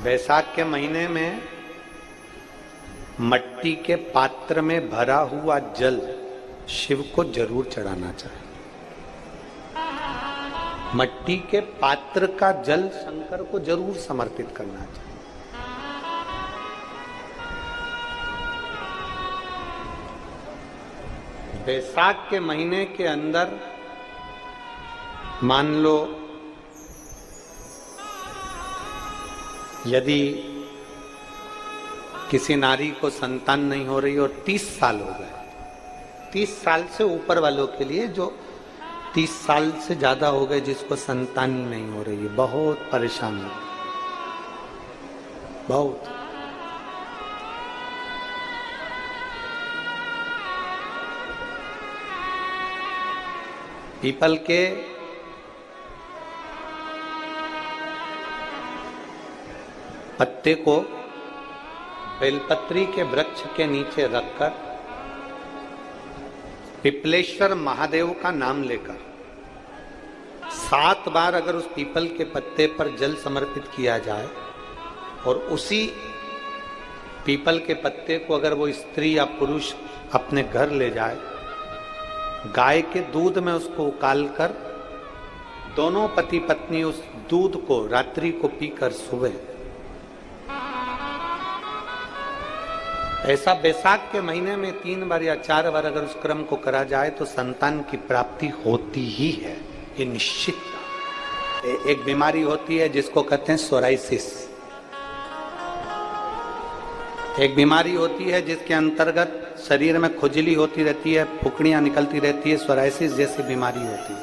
वैशाख के महीने में मट्टी के पात्र में भरा हुआ जल शिव को जरूर चढ़ाना चाहिए। मट्टी के पात्र का जल शंकर को जरूर समर्पित करना चाहिए। वैशाख के महीने के अंदर मान लो यदि किसी नारी को संतान नहीं हो रही और 30 साल हो गए, 30 साल से ऊपर वालों के लिए, जो 30 साल से ज्यादा हो गए जिसको संतान ही नहीं हो रही है, बहुत परेशान है, बहुत। पीपल के पत्ते को बेलपत्री के वृक्ष के नीचे रखकर पिपलेश्वर महादेव का नाम लेकर 7 बार अगर उस पीपल के पत्ते पर जल समर्पित किया जाए और उसी पीपल के पत्ते को अगर वो स्त्री या पुरुष अपने घर ले जाए, गाय के दूध में उसको उकालकर दोनों पति पत्नी उस दूध को रात्रि को पीकर सुबह, ऐसा वैशाख के महीने में 3 बार या 4 बार अगर उस क्रम को करा जाए तो संतान की प्राप्ति होती ही है, ये निश्चित। एक बीमारी होती है जिसको कहते हैं सोराइसिस। एक बीमारी होती है जिसके अंतर्गत शरीर में खुजली होती रहती है, फुकड़ियां निकलती रहती है, सोराइसिस जैसी बीमारी होती है।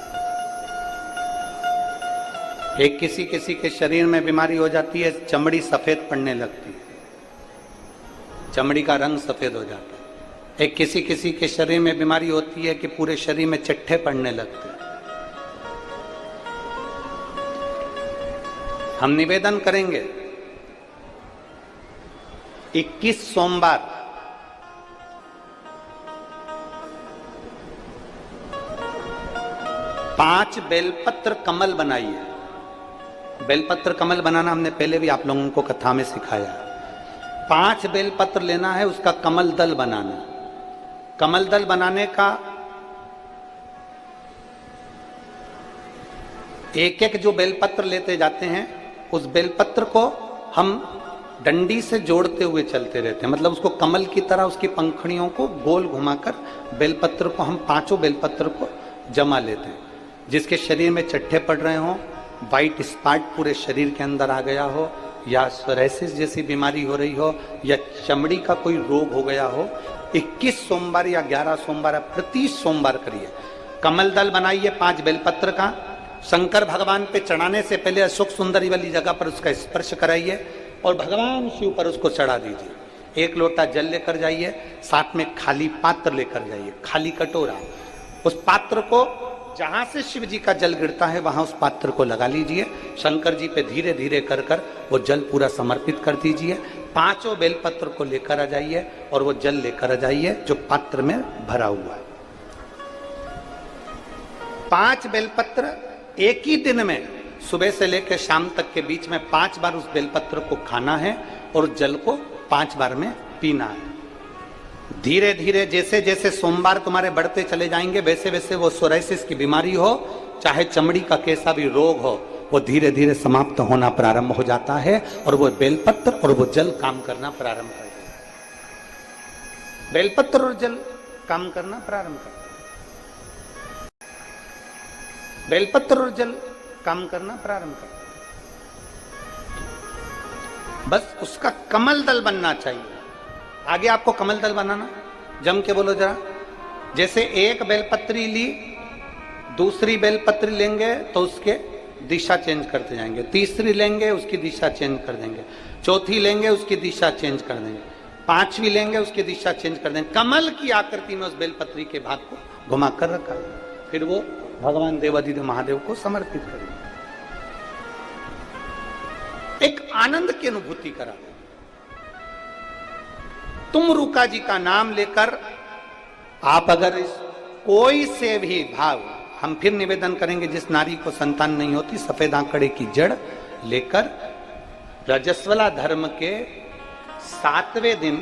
एक किसी किसी के शरीर में बीमारी हो जाती है, चमड़ी सफेद पड़ने लगती है, चमड़ी का रंग सफेद हो जाता है। एक किसी किसी के शरीर में बीमारी होती है कि पूरे शरीर में चट्टे पड़ने लगते हैं। हम निवेदन करेंगे 21 सोमवार पांच बेलपत्र कमल बनाइए। बेलपत्र कमल बनाना हमने पहले भी आप लोगों को कथा में सिखाया। 5 बेलपत्र लेना है, उसका कमल दल बनाना। कमल दल बनाने का एक एक जो बेलपत्र लेते जाते हैं, उस बेलपत्र को हम डंडी से जोड़ते हुए चलते रहते हैं, मतलब उसको कमल की तरह उसकी पंखुड़ियों को गोल घुमाकर बेलपत्र को हम 5 बेलपत्र को जमा लेते हैं। जिसके शरीर में चट्टे पड़ रहे हों, वाइट स्पॉट पूरे शरीर के अंदर आ गया हो, या सोराइसिस जैसी बीमारी हो रही हो, या चमड़ी का कोई रोग हो गया हो, 21 सोमवार या 11 सोमवार प्रति सोमवार करिए। कमल दल बनाइए 5 बेलपत्र का। शंकर भगवान पे चढ़ाने से पहले अशोक सुंदरी वाली जगह पर उसका स्पर्श कराइए और भगवान शिव पर उसको चढ़ा दीजिए। 1 लोटा जल लेकर जाइए, साथ में खाली पात्र लेकर जाइए, खाली कटोरा। उस पात्र को जहां से शिव जी का जल गिरता है वहां उस पात्र को लगा लीजिए। शंकर जी पे धीरे धीरे कर कर वो जल पूरा समर्पित कर दीजिए। 5 बेलपत्र को लेकर आ जाइए और वो जल लेकर आ जाइए जो पात्र में भरा हुआ है। 5 बेलपत्र एक ही दिन में सुबह से लेकर शाम तक के बीच में 5 बार उस बेलपत्र को खाना है और जल को 5 बार में पीना है। धीरे धीरे जैसे जैसे सोमवार तुम्हारे बढ़ते चले जाएंगे, वैसे वैसे वो सोराइसिस की बीमारी हो, चाहे चमड़ी का कैसा भी रोग हो, वो धीरे धीरे समाप्त होना प्रारंभ हो जाता है और वो बेलपत्र और वो जल काम करना प्रारंभ कर देता है। बेलपत्र और जल काम करना प्रारंभ करता है। बेलपत्र और जल काम करना प्रारंभ करता है। बस उसका कमल दल बनना चाहिए। आगे आपको कमल दल बनाना, जम के बोलो जरा। जैसे एक बेलपत्री ली, दूसरी बेलपत्री लेंगे तो उसके दिशा चेंज करते जाएंगे, तीसरी लेंगे उसकी दिशा चेंज कर देंगे, चौथी लेंगे उसकी दिशा चेंज कर देंगे, 5वीं लेंगे उसकी दिशा चेंज कर देंगे। कमल की आकृति में उस बेलपत्री के भाग को घुमा कर रखा, फिर वो भगवान देवाधिदेव महादेव को समर्पित करेंगे। एक आनंद की अनुभूति करा। तुम रुका जी का नाम लेकर आप अगर कोई से भी भाव, हम फिर निवेदन करेंगे जिस नारी को संतान नहीं होती, सफेद आंकड़े की जड़ लेकर रजस्वला धर्म के 7वें दिन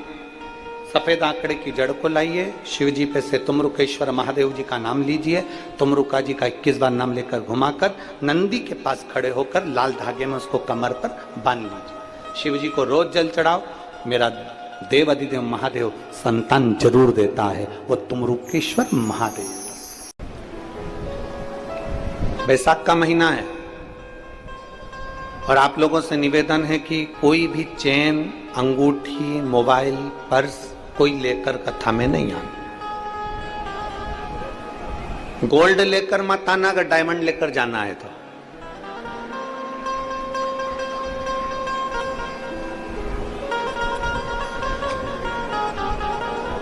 सफेद आंकड़े की जड़ को लाइए, शिव जी पे से तुमरुकेश्वर महादेव जी का नाम लीजिए, तुमरुका जी का 21 बार नाम लेकर घुमाकर नंदी के पास खड़े होकर लाल धागे में उसको कमर पर बांध लीजिए। शिव जी को रोज जल चढ़ाओ, मेरा देव अधिदेव महादेव संतान जरूर देता है, वो तुमरुकेश्वर महादेव। बैसाख का महीना है और आप लोगों से निवेदन है कि कोई भी चेन, अंगूठी, मोबाइल, पर्स कोई लेकर कथा में नहीं आना। गोल्ड लेकर मत आना, अगर डायमंड लेकर जाना है तो।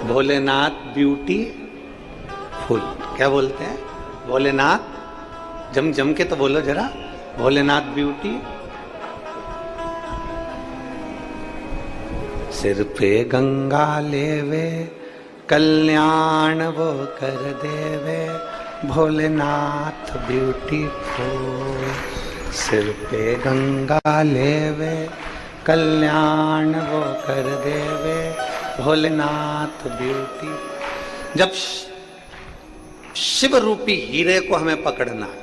भोलेनाथ ब्यूटी फुल, क्या बोलते हैं? भोलेनाथ, जम के तो बोलो जरा, भोलेनाथ ब्यूटी। सिर पे गंगा लेवे, कल्याण वो कर देवे, भोलेनाथ ब्यूटीफुल। सिर पे गंगा लेवे, कल्याण वो कर देवे, भोलेनाथ ब्यूटी। जब शिव रूपी हीरे को हमें पकड़ना है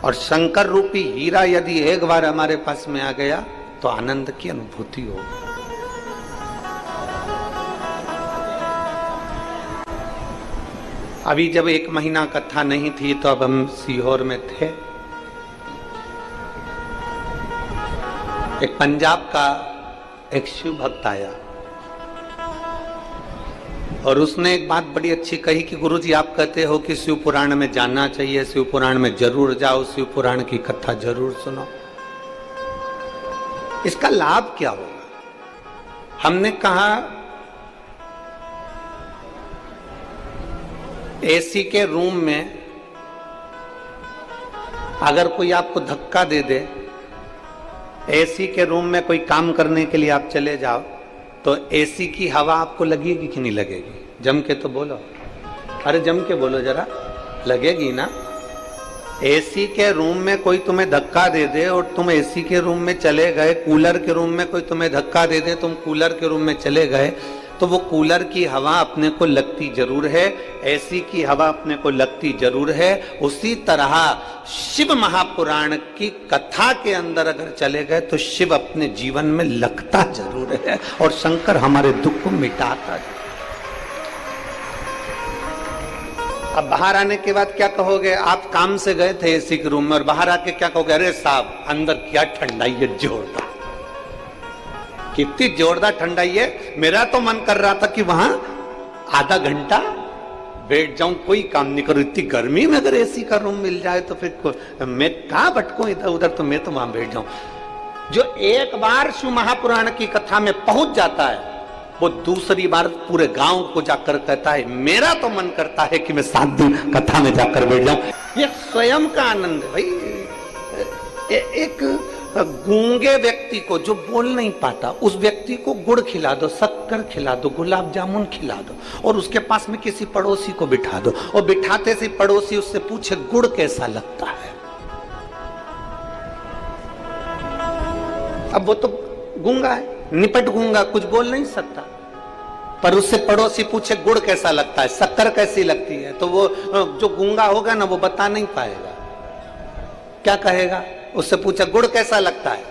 और शंकर रूपी हीरा यदि एक बार हमारे पास में आ गया तो आनंद की अनुभूति होगी। अभी जब 1 महीना कथा नहीं थी तो अब हम सीहोर में थे। एक पंजाब का एक शिव भक्त आया और उसने एक बात बड़ी अच्छी कही कि गुरुजी आप कहते हो कि शिव पुराण में जाना चाहिए, शिव पुराण में जरूर जाओ, शिव पुराण की कथा जरूर सुनो, इसका लाभ क्या होगा? हमने कहा एसी के रूम में अगर कोई आपको धक्का दे दे, एसी के रूम में कोई काम करने के लिए आप चले जाओ तो एसी की हवा आपको लगेगी कि नहीं लगेगी? जम के तो बोलो, अरे जम के बोलो जरा, लगेगी ना? एसी के रूम में कोई तुम्हें धक्का दे दे और तुम एसी के रूम में चले गए, कूलर के रूम में कोई तुम्हें धक्का दे दे, तुम कूलर के रूम में चले गए, तो वो कूलर की हवा अपने को लगती जरूर है, एसी की हवा अपने को लगती जरूर है। उसी तरह शिव महापुराण की कथा के अंदर अगर चले गए तो शिव अपने जीवन में लगता जरूर है और शंकर हमारे दुख को मिटाता है। अब बाहर आने के बाद क्या कहोगे? आप काम से गए थे एसी के रूम में और बाहर आके क्या कहोगे? अरे साहब अंदर क्या ठंडाई है, जोरदार, कितनी जोरदार ठंडाई है। मेरा तो मन कर रहा था कि वहां आधा घंटा बैठ जाऊं, कोई काम नहीं करूं, इतनी गर्मी में अगर एसी का रूम मिल जाए तो फिर मैं कहां भटकूं इधर उधर, तो मैं तो वहां बैठ जाऊं। जो एक बार शिव महापुराण की कथा में पहुंच जाता है वो दूसरी बार पूरे गांव को जाकर कहता है मेरा तो मन करता है कि मैं 7 दिन कथा में जाकर बैठ जाऊं। ये स्वयं का आनंद है भाई। एक गूंगे व्यक्ति को जो बोल नहीं पाता उस व्यक्ति को गुड़ खिला दो, शक्कर खिला दो, गुलाब जामुन खिला दो और उसके पास में किसी पड़ोसी को बिठा दो और बिठाते से पड़ोसी उससे पूछे गुड़ कैसा लगता है। अब वो तो गूंगा है, निपट गूंगा, कुछ बोल नहीं सकता, पर उससे पड़ोसी पूछे गुड़ कैसा लगता है, शक्कर कैसी लगती है, तो वो जो गूंगा होगा ना वो बता नहीं पाएगा। क्या कहेगा? उससे पूछा गुड़ कैसा लगता है,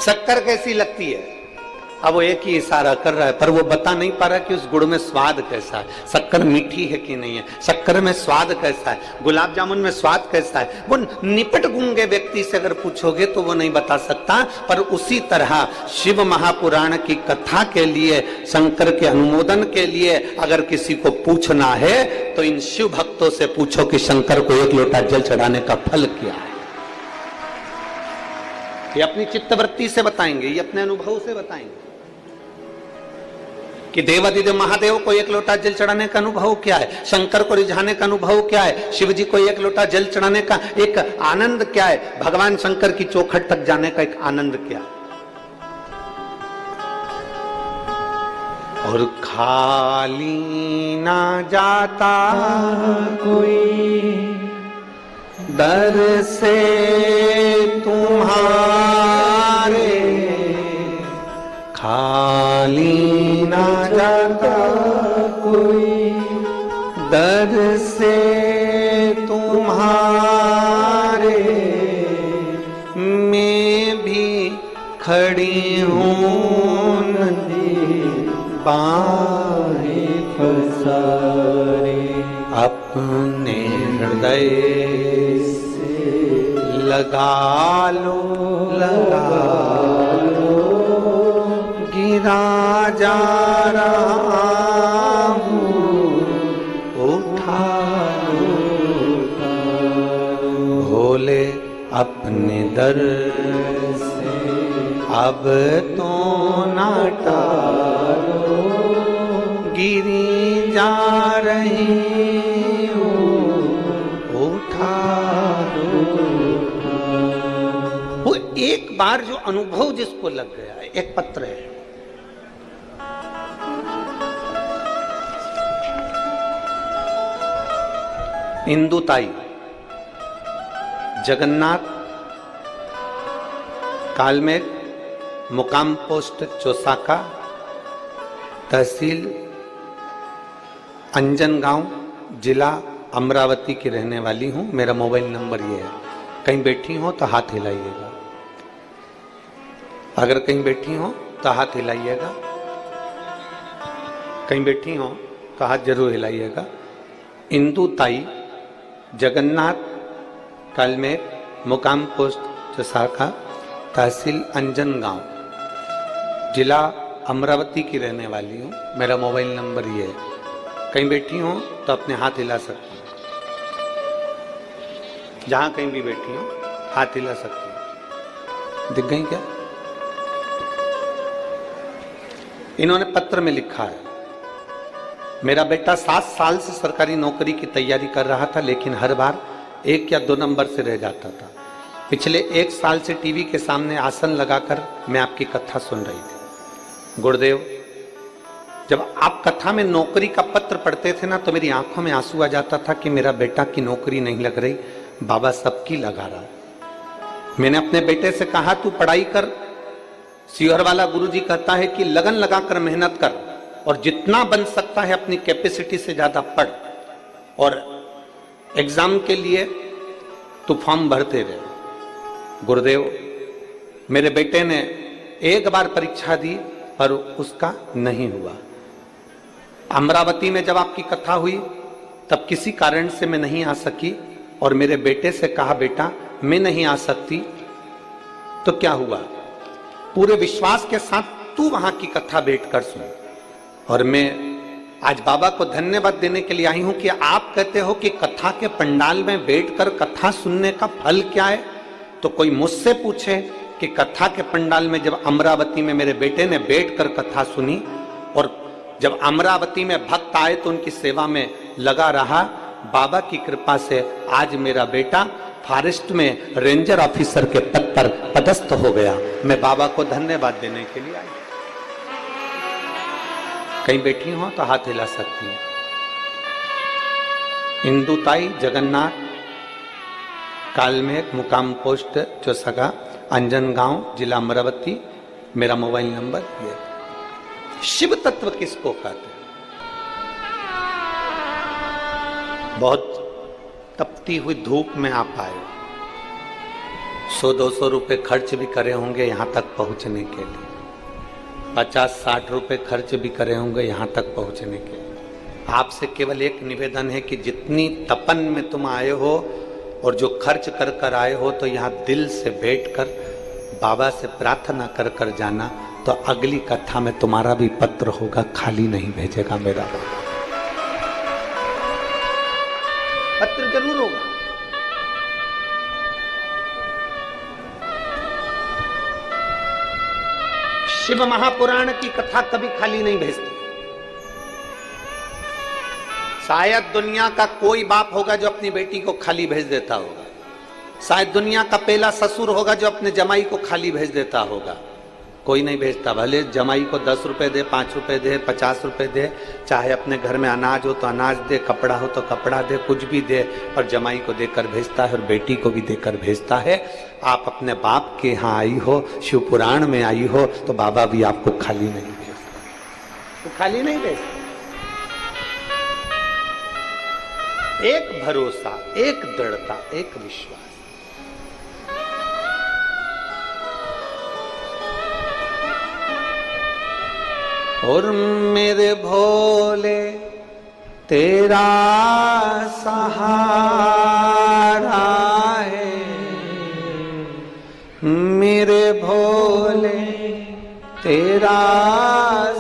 शक्कर कैसी लगती है। अब वो एक ही इशारा कर रहा है पर वो बता नहीं पा रहा कि उस गुड़ में स्वाद कैसा है, शक्कर मीठी है कि नहीं है, शक्कर में स्वाद कैसा है, गुलाब जामुन में स्वाद कैसा है। वो निपट गूंगे व्यक्ति से अगर पूछोगे तो वो नहीं बता सकता। पर उसी तरह शिव महापुराण की कथा के लिए, शंकर के अनुमोदन के लिए अगर किसी को पूछना है तो इन शिव भक्तों से पूछो कि शंकर को 1 लोटा जल चढ़ाने का फल क्या है। ये अपनी चित्तवृत्ति से बताएंगे, ये अपने अनुभव से बताएंगे कि देवादिदेव महादेव को 1 लोटा जल चढ़ाने का अनुभव क्या है, शंकर को रिझाने का अनुभव क्या है, शिव जी को 1 लोटा जल चढ़ाने का एक आनंद क्या है, भगवान शंकर की चौखट तक जाने का एक आनंद क्या है। और खाली ना जाता कोई दर से तुम्हारे खाली ना जाता कोई, दर से तुम्हारे मैं भी खड़ी हूँ नदी बाहें पसारे, अपने हृदय से लगा लो, गिरा जा रहा हूँ उठा लो, भोले अपने दर से अब तो ना टालो, गिरी जा रही हूँ उठा लो। वो एक बार जो अनुभव जिसको लग गया है, एक पत्र है, इंदुताई, जगन्नाथ, कालमेघ, मुकाम पोस्ट चौसाका, तहसील अंजनगांव, जिला अमरावती की रहने वाली हूं। मेरा मोबाइल नंबर ये है। कहीं बैठी हो तो हाथ हिलाइएगा, अगर कहीं बैठी हो तो हाथ हिलाइएगा, कहीं बैठी हो तो हाथ जरूर हिलाइएगा। इंदुताई, जगन्नाथ, कालमेघ, मुकाम पोस्ट चौसाका, तहसील अंजनगांव, जिला अमरावती की रहने वाली हूँ। मेरा मोबाइल नंबर ये है। कहीं बैठी हो तो अपने हाथ हिला सकती हो, जहां कहीं भी बैठी हो हाथ हिला सकती हो। दिख गई क्या? इन्होंने पत्र में लिखा है, मेरा बेटा 7 साल से सरकारी नौकरी की तैयारी कर रहा था, लेकिन हर बार 1 या 2 नंबर से रह जाता था। पिछले 1 साल से टीवी के सामने आसन लगाकर मैं आपकी कथा सुन रही थी। गुरुदेव, जब आप कथा में नौकरी का पत्र पढ़ते थे ना, तो मेरी आंखों में आंसू आ जाता था कि मेरा बेटा की नौकरी नहीं लग रही, बाबा सबकी लगा रहा। मैंने अपने बेटे से कहा, तू पढ़ाई कर। शिवहर वाला गुरुजी कहता है कि लगन लगाकर मेहनत कर और जितना बन सकता है अपनी कैपेसिटी से ज्यादा पढ़, और एग्जाम के लिए तू फॉर्म भरते रहे। गुरुदेव, मेरे बेटे ने एक बार परीक्षा दी पर उसका नहीं हुआ। अमरावती में जब आपकी कथा हुई तब किसी कारण से मैं नहीं आ सकी, और मेरे बेटे से कहा, बेटा मैं नहीं आ सकती तो क्या हुआ, पूरे विश्वास के साथ तू वहां की कथा बैठकर सुन। और मैं आज बाबा को धन्यवाद देने के लिए आई हूं कि आप कहते हो कि कथा के पंडाल में बैठकर कथा सुनने का फल क्या है। तो कोई मुझसे पूछे कि कथा के पंडाल में जब अमरावती में मेरे बेटे ने बैठकर कथा सुनी, और जब अमरावती में भक्त आए तो उनकी सेवा में लगा रहा, बाबा की कृपा से आज मेरा बेटा फॉरेस्ट में रेंजर ऑफिसर के पद पर पदस्थ हो गया। मैं बाबा को धन्यवाद देने के लिए आई। कहीं बैठी हो तो हाथ हिला सकती है। इंदुताई, जगन्नाथ, कालमेघ, मुकाम पोस्ट चौसाका, अंजनगांव, जिला अमरावती। मेरा मोबाइल नंबर ये। शिव तत्व किसको कहते हैं? बहुत तपती हुई धूप में आप आए, 100-200 रुपए खर्च भी करे होंगे यहां तक पहुंचने के लिए, 50-60 रुपए खर्च भी करे होंगे यहां तक पहुंचने के लिए। आपसे केवल एक निवेदन है कि जितनी तपन में तुम आए हो और जो खर्च कर कर आए हो, तो यहाँ दिल से बैठकर बाबा से प्रार्थना कर कर जाना, तो अगली कथा में तुम्हारा भी पत्र होगा, खाली नहीं भेजेगा मेरा बाबा। पत्र जरूर होगा। शिव महापुराण की कथा कभी खाली नहीं भेजती। शायद दुनिया का कोई बाप होगा जो अपनी बेटी को खाली भेज देता होगा, शायद दुनिया का पहला ससुर होगा जो अपने जमाई को खाली भेज देता होगा, कोई नहीं भेजता। भले जमाई को 10 रुपए दे, 5 रुपए दे, 50 रुपए दे, चाहे अपने घर में अनाज हो तो अनाज दे, कपड़ा हो तो कपड़ा दे, कुछ भी दे, पर जमाई को देकर भेजता है और बेटी को भी देकर भेजता है। आप अपने बाप के यहाँ आई हो, शिव पुराण में आई हो, तो बाबा भी आपको खाली नहीं भेजता, तो खाली नहीं भेजता। एक भरोसा, एक दृढ़ता, एक विश्वास। और मेरे भोले तेरा सहारा है, मेरे भोले तेरा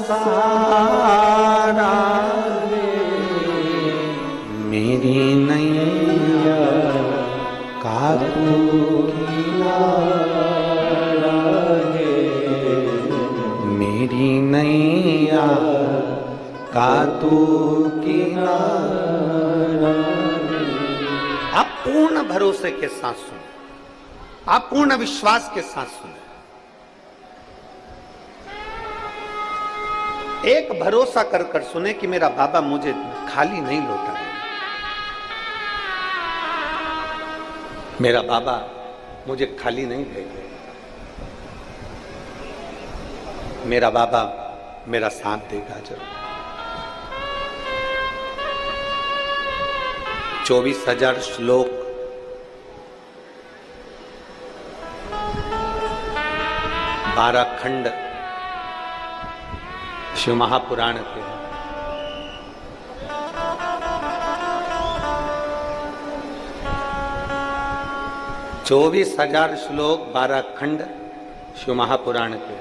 सहारा है, मेरी नैया का तू किनारा है, मेरी नैया का तू किनारा है। आप पूर्ण भरोसे के साथ सुने, आप पूर्ण विश्वास के साथ सुने। एक भरोसा कर कर सुने कि मेरा बाबा मुझे खाली नहीं लौटाएगा, मेरा बाबा मुझे खाली नहीं भेजेगा, मेरा बाबा मेरा साथ देगा जरूर। 24,000 श्लोक, 12 खंड शिव महापुराण के, 24,000 श्लोक, 12 खंड शिव महापुराण के।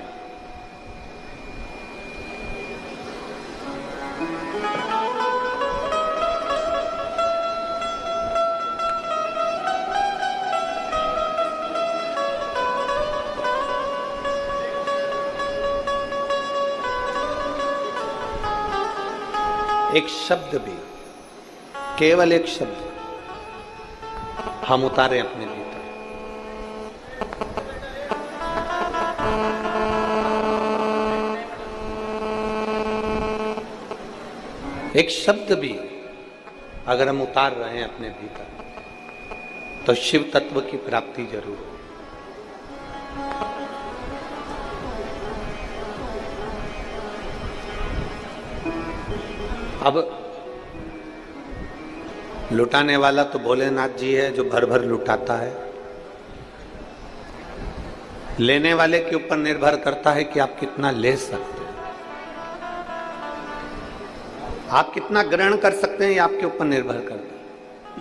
एक शब्द भी, केवल एक शब्द हम उतारे अपने भीतर। एक शब्द भी अगर हम उतार रहे हैं अपने भीतर, तो शिव तत्व की प्राप्ति जरूर हो। अब लुटाने वाला तो भोलेनाथ जी है जो भर भर लुटाता है, लेने वाले के ऊपर निर्भर करता है कि आप कितना ले सकते हैं, आप कितना ग्रहण कर सकते हैं, ये आपके ऊपर निर्भर करता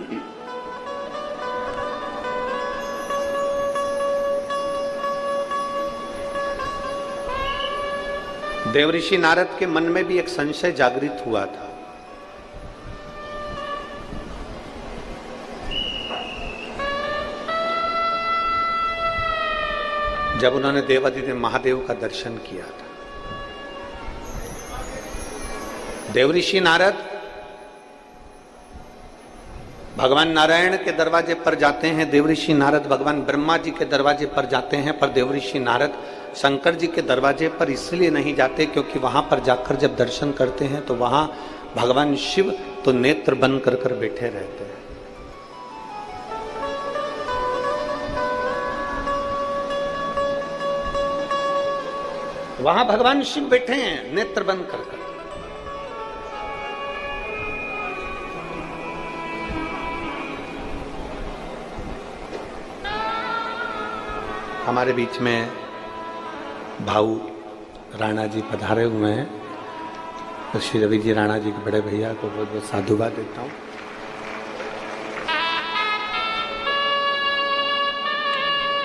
है। देवऋषि नारद के मन में भी एक संशय जागृत हुआ था। जब उन्होंने देवादिदेव महादेव का दर्शन किया था, देवऋषि नारद भगवान नारायण के दरवाजे पर जाते हैं, देवऋषि नारद भगवान ब्रह्मा जी के दरवाजे पर जाते हैं, पर देवऋषि नारद शंकर जी के दरवाजे पर इसलिए नहीं जाते क्योंकि वहां पर जाकर जब दर्शन करते हैं तो वहां भगवान शिव तो नेत्र बंद कर कर बैठे रहते हैं। वहां भगवान शिव बैठे हैं नेत्र बंद कर कर। हमारे बीच में भाऊ राणा जी पधारे हुए हैं, तो श्री रवि जी राणा जी के बड़े भैया को बहुत बहुत साधुवाद देता हूं।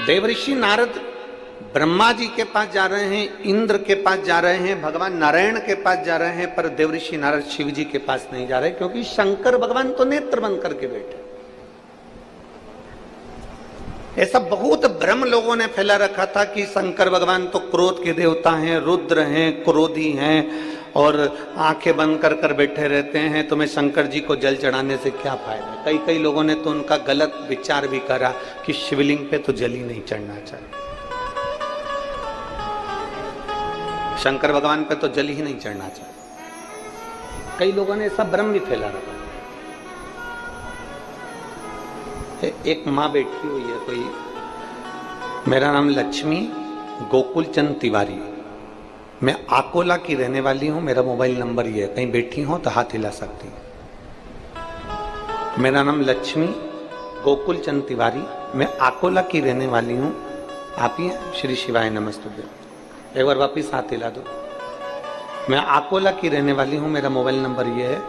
देवऋषि नारद ब्रह्मा जी के पास जा रहे हैं, इंद्र के पास जा रहे हैं, भगवान नारायण के पास जा रहे हैं, पर देवऋषि नारद शिव जी के पास नहीं जा रहे क्योंकि शंकर भगवान तो नेत्र बंद करके बैठे। ऐसा बहुत भ्रम लोगों ने फैला रखा था कि शंकर भगवान तो क्रोध के देवता हैं, रुद्र हैं, क्रोधी हैं और आंखें बंद कर कर बैठे रहते हैं, तुम्हें शंकर जी को जल चढ़ाने से क्या फायदा। कई लोगों ने तो उनका गलत विचार भी करा कि शिवलिंग पे तो जल ही नहीं चढ़ना चाहिए। शंकर भगवान पे तो जल ही नहीं चढ़ना चाहिए। कई लोगों ने सब भ्रम भी फैला रखा है। एक माँ बैठी हुई है कोई, मेरा नाम लक्ष्मी गोकुल चंद तिवारी, मैं आकोला की रहने वाली हूं, मेरा मोबाइल नंबर ये है, कहीं बैठी हो तो हाथ हिला सकती है। मेरा नाम लक्ष्मी गोकुल चंद तिवारी, मैं आकोला की रहने वाली हूं। आप ही हैं? श्री शिवाय नमस्तुभ्यं। एक बार वापिस हाथ हिला दो। मैं आकोला की रहने वाली हूं, मेरा मोबाइल नंबर ये है।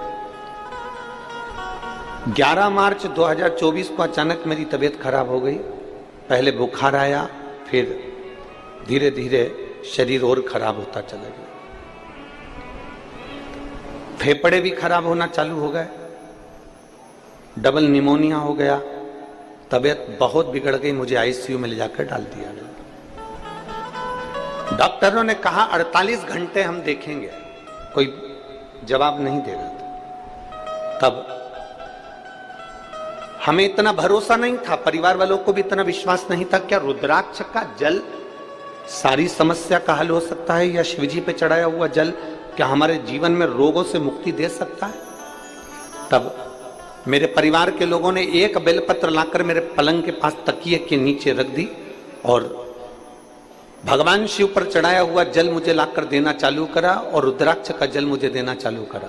11 मार्च 2024 को अचानक मेरी तबीयत खराब हो गई। पहले बुखार आया, फिर धीरे धीरे शरीर और खराब होता चला गया, फेफड़े भी खराब होना चालू हो गए, डबल निमोनिया हो गया, तबीयत बहुत बिगड़ गई, मुझे आईसीयू में ले जाकर डाल दिया गया। डॉक्टरों ने कहा 48 घंटे हम देखेंगे, कोई जवाब नहीं दे रहा था। तब हमें इतना भरोसा नहीं था, परिवार वालों को भी इतना विश्वास नहीं था, क्या रुद्राक्ष का जल सारी समस्या का हल हो सकता है, या शिवजी पे चढ़ाया हुआ जल क्या हमारे जीवन में रोगों से मुक्ति दे सकता है। तब मेरे परिवार के लोगों ने एक बेलपत्र लाकर मेरे पलंग के पास तकिए के नीचे रख दी और भगवान शिव पर चढ़ाया हुआ जल मुझे लाकर देना चालू करा और रुद्राक्ष का जल मुझे देना चालू करा।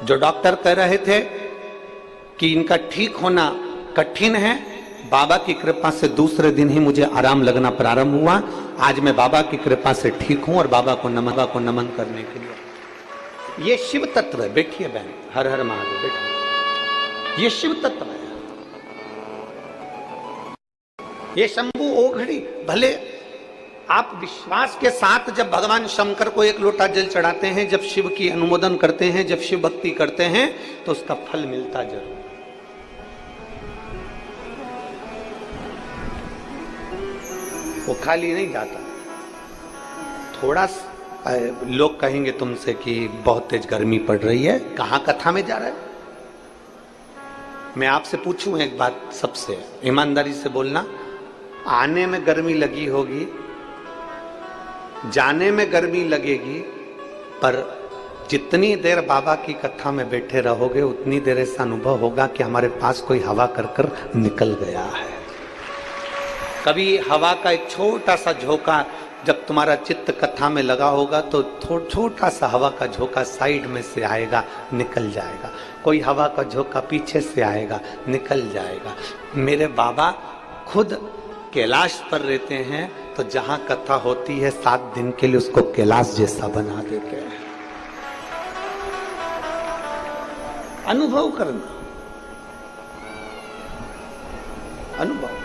जो डॉक्टर कह रहे थे कि इनका ठीक होना कठिन है, बाबा की कृपा से दूसरे दिन ही मुझे आराम लगना प्रारंभ हुआ। आज मैं बाबा की कृपा से ठीक हूं और बाबा को नमन करने के लिए। ये शिव तत्व है। बैठिए बहन, हर हर महादेव, बैठिए। ये शिव तत्व है, ये शंभु ओघड़ी। भले आप विश्वास के साथ जब भगवान शंकर को एक लोटा जल चढ़ाते हैं, जब शिव की अनुमोदन करते हैं, जब शिव भक्ति करते हैं, तो उसका फल मिलता जरूर। वो खाली नहीं जाता। थोड़ा लोग कहेंगे तुमसे कि बहुत तेज गर्मी पड़ रही है, कहां कथा में जा रहा है। मैं आपसे पूछूं एक बात, सबसे ईमानदारी से बोलना, आने में गर्मी लगी होगी, जाने में गर्मी लगेगी, पर जितनी देर बाबा की कथा में बैठे रहोगे उतनी देर ऐसा अनुभव होगा कि हमारे पास कोई हवा कर निकल गया है। कभी हवा का एक छोटा सा झोंका जब तुम्हारा चित्त कथा में लगा होगा तो छोटा सा हवा का झोंका साइड में से आएगा, निकल जाएगा। कोई हवा का झोंका पीछे से आएगा, निकल जाएगा। मेरे बाबा खुद कैलाश पर रहते हैं, तो जहां कथा होती है 7 दिन के लिए उसको कैलाश जैसा बना देते हैं। अनुभव करना, अनुभव।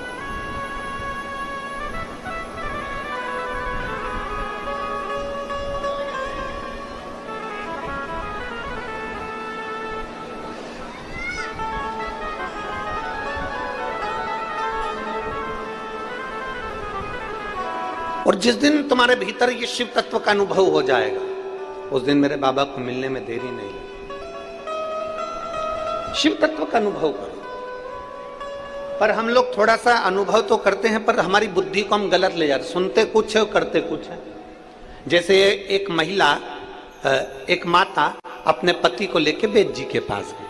और जिस दिन तुम्हारे भीतर ये शिव तत्व का अनुभव हो जाएगा, उस दिन मेरे बाबा को मिलने में देरी नहीं लगी। शिव तत्व का अनुभव करो। पर हम लोग थोड़ा सा अनुभव तो करते हैं, पर हमारी बुद्धि को हम गलत ले जाते, सुनते कुछ है और करते कुछ है। जैसे एक महिला, एक माता अपने पति को लेके वैद्य जी के पास गई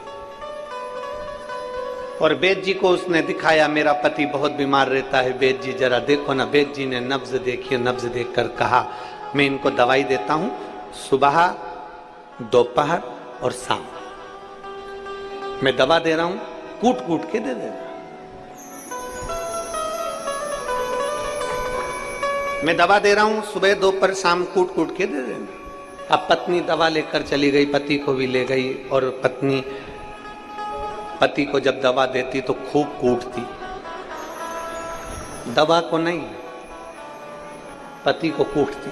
और वैद्य जी को उसने दिखाया, मेरा पति बहुत बीमार रहता है, वैद्य जी जरा देखो ना। वैद्य जी ने नब्ज देखी, नब्ज देखकर कहा, मैं इनको दवाई देता हूं, सुबह, दोपहर और शाम मैं दवा दे रहा हूं, कूट कूट के दे देना। मैं दवा दे रहा हूं, सुबह, दोपहर, शाम कूट कूट के दे देना। अब पत्नी दवा लेकर चली गई, पति को भी ले गई, और पत्नी पति को जब दवा देती तो खूब कूटती, दवा को नहीं, पति को कूटती।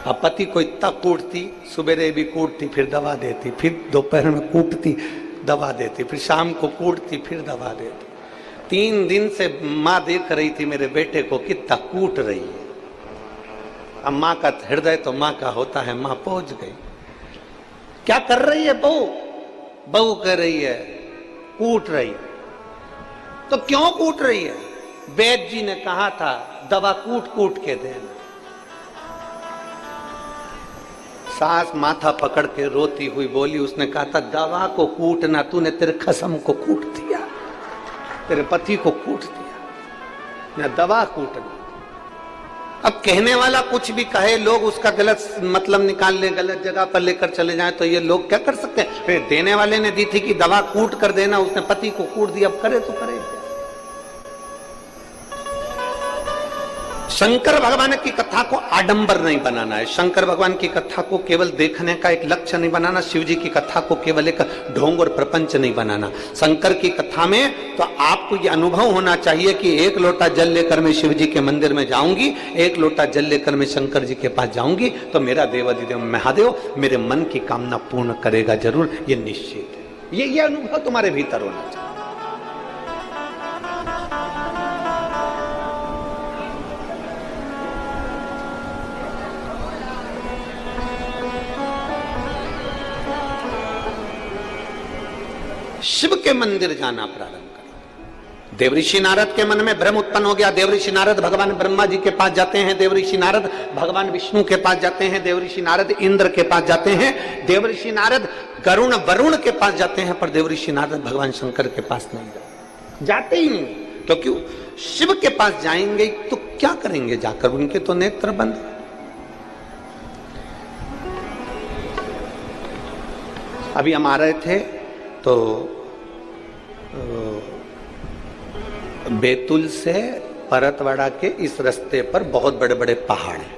अब पति को इतना कूटती, सुबह भी कूटती, फिर दवा देती, फिर दोपहर में कूटती, दवा देती, फिर शाम को कूटती, फिर दवा देती। 3 दिन से माँ देख रही थी मेरे बेटे को कितना कूट रही है। अब माँ का हृदय तो माँ का होता है, माँ पहुंच गई। क्या कर रही है बहू? बहू कह रही है कूट रही है। तो क्यों कूट रही है? वैद्य जी ने कहा था दवा कूट कूट के देना। सास माथा पकड़ के रोती हुई बोली, उसने कहा था दवा को कूटना, तूने तेरे खसम को कूट दिया, तेरे पति को कूट दिया, न दवा कूटना। अब कहने वाला कुछ भी कहे, लोग उसका गलत मतलब निकाल ले, गलत जगह पर लेकर चले जाएं, तो ये लोग क्या कर सकते हैं। फिर देने वाले ने दी थी कि दवा कूट कर देना, उसने पति को कूट दिया, अब करे तो करे। शंकर भगवान की कथा को आडंबर नहीं बनाना है, शंकर भगवान की कथा को केवल देखने का एक लक्ष्य नहीं बनाना, शिव जी की कथा को केवल एक ढोंग और प्रपंच नहीं बनाना। शंकर की कथा में तो आपको ये अनुभव होना चाहिए कि एक लोटा जल लेकर मैं शिव जी के मंदिर में जाऊंगी, एक लोटा जल लेकर मैं शंकर जी के पास जाऊंगी, तो मेरा देवाधिदेव महादेव मेरे मन की कामना पूर्ण करेगा जरूर, ये निश्चित है। ये अनुभव तुम्हारे भीतर होना चाहिए। शिव के मंदिर जाना प्रारंभ करें। देवऋषि नारद के मन में भ्रम उत्पन्न हो गया। देवऋषि नारद भगवान ब्रह्मा जी के पास जाते हैं, देवऋषि नारद भगवान विष्णु के पास जाते हैं, देवऋषि नारद इंद्र के पास जाते हैं, देवऋषि नारद गरुण वरुण के पास जाते हैं, पर देवऋषि नारद भगवान शंकर के पास नहीं जाते ही नहीं, क्योंकि शिव के पास जाएंगे तो क्या करेंगे जाकर, उनके तो नेत्र बंद। अभी हम आ रहे थे तो बैतूल से परतवाड़ा के इस रास्ते पर बहुत बड़े बड़े पहाड़ हैं,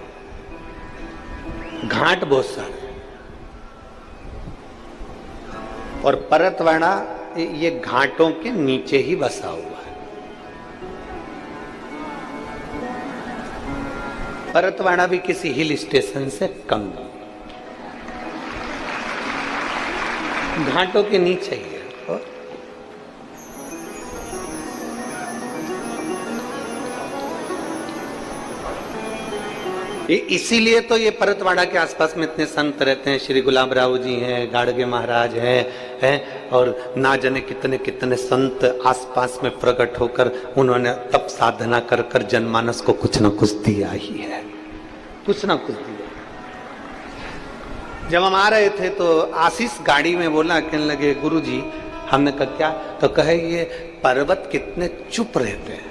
घाट बहुत सारे, और परतवाड़ा ये घाटों के नीचे ही बसा हुआ है। परतवाड़ा भी किसी हिल स्टेशन से कम नहीं, घाटों के नीचे ही है। इसीलिए तो ये परतवाड़ा के आसपास में इतने संत रहते हैं। श्री गुलाब राव जी हैं, गाड़गे महाराज हैं, और ना जाने कितने कितने संत आसपास में प्रकट होकर उन्होंने तप साधना कर कर जनमानस को कुछ ना कुछ दिया ही है, कुछ ना कुछ दिया। जब हम आ रहे थे तो आशीष गाड़ी में बोला, कहने लगे गुरुजी, हमने कहा क्या, तो कहे ये पर्वत कितने चुप रहते हैं,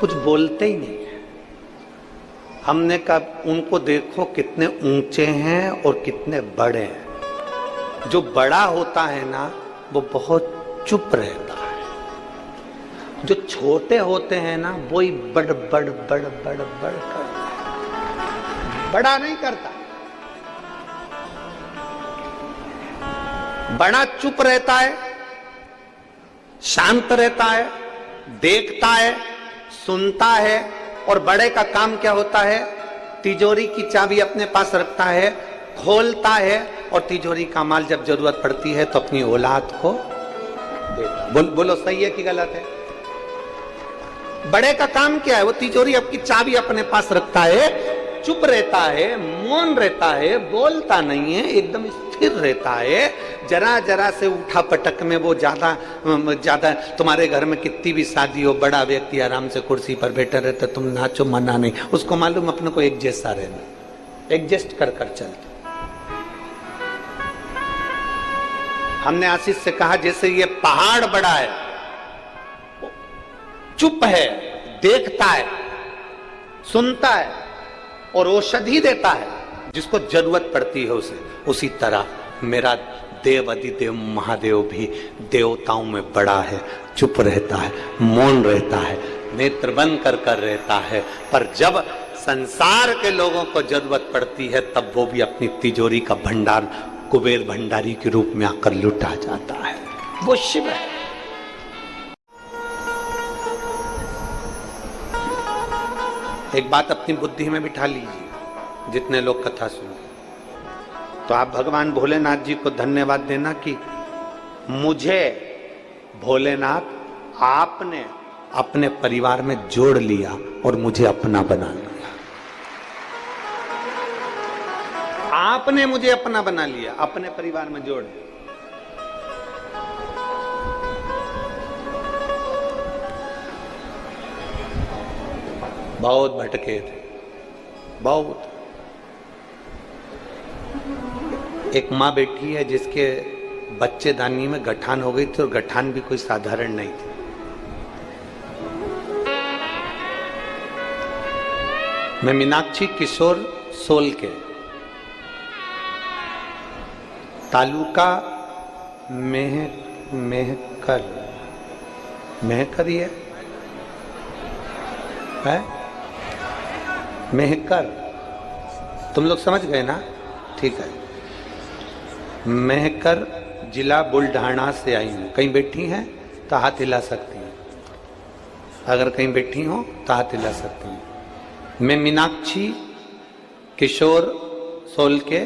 कुछ बोलते ही नहीं। हमने कहा उनको देखो कितने ऊंचे हैं और कितने बड़े हैं। जो बड़ा होता है ना वो बहुत चुप रहता है, जो छोटे होते हैं ना वो ही बड़ बड़ बड़ बड़ बड़ करता है, बड़ा नहीं करता। बड़ा चुप रहता है, शांत रहता है, देखता है, सुनता है, और बड़े का काम क्या होता है, तिजोरी की चाबी अपने पास रखता है, खोलता है, और तिजोरी का माल जब जरूरत पड़ती है तो अपनी औलाद को देता। बोलो सही है कि गलत है? बड़े का काम क्या है, वो तिजोरी आपकी चाबी अपने पास रखता है, चुप रहता है, मौन रहता है, बोलता नहीं है, एकदम स्थिर रहता है। जरा जरा से उठा पटक में वो ज्यादा तुम्हारे घर में कितनी भी शादी हो, बड़ा व्यक्ति आराम से कुर्सी पर बैठा रहता, तुम नाचो मना नहीं, उसको मालूम अपने को एक जैसा रहना, एडजस्ट कर कर चलते। हमने आशीष से कहा जैसे ये पहाड़ बड़ा है, चुप है, देखता है, सुनता है और औषधि देता है जिसको जरूरत पड़ती है उसे, उसी तरह मेरा देव अधिदेव महादेव भी देवताओं में बड़ा है, चुप रहता है, मौन रहता है, नेत्र बंद कर कर रहता है, पर जब संसार के लोगों को जरूरत पड़ती है तब वो भी अपनी तिजोरी का भंडार कुबेर भंडारी के रूप में आकर लुटा जाता है। वो शिव है। एक बात अपनी बुद्धि में बिठा लीजिए, जितने लोग कथा सुनते तो आप भगवान भोलेनाथ जी को धन्यवाद देना कि मुझे भोलेनाथ आपने अपने परिवार में जोड़ लिया और मुझे अपना बना लिया। आपने मुझे अपना बना लिया, अपने परिवार में जोड़ लिया। बहुत भटके थे, बहुत। एक माँ बैठी है जिसके बच्चेदानी में गठान हो गई थी और गठान भी कोई साधारण नहीं थी। मैं मीनाक्षी किशोर सोल के तालुका मेहकर ही है मेहकर, तुम लोग समझ गए ना? ठीक है। मेहकर जिला बुल्ढाना से आई हूं। कहीं बैठी हैं तो हाथ हिला सकती हैं, अगर कहीं बैठी हो तो हाथ हिला सकती हैं। मैं मीनाक्षी किशोर सोल के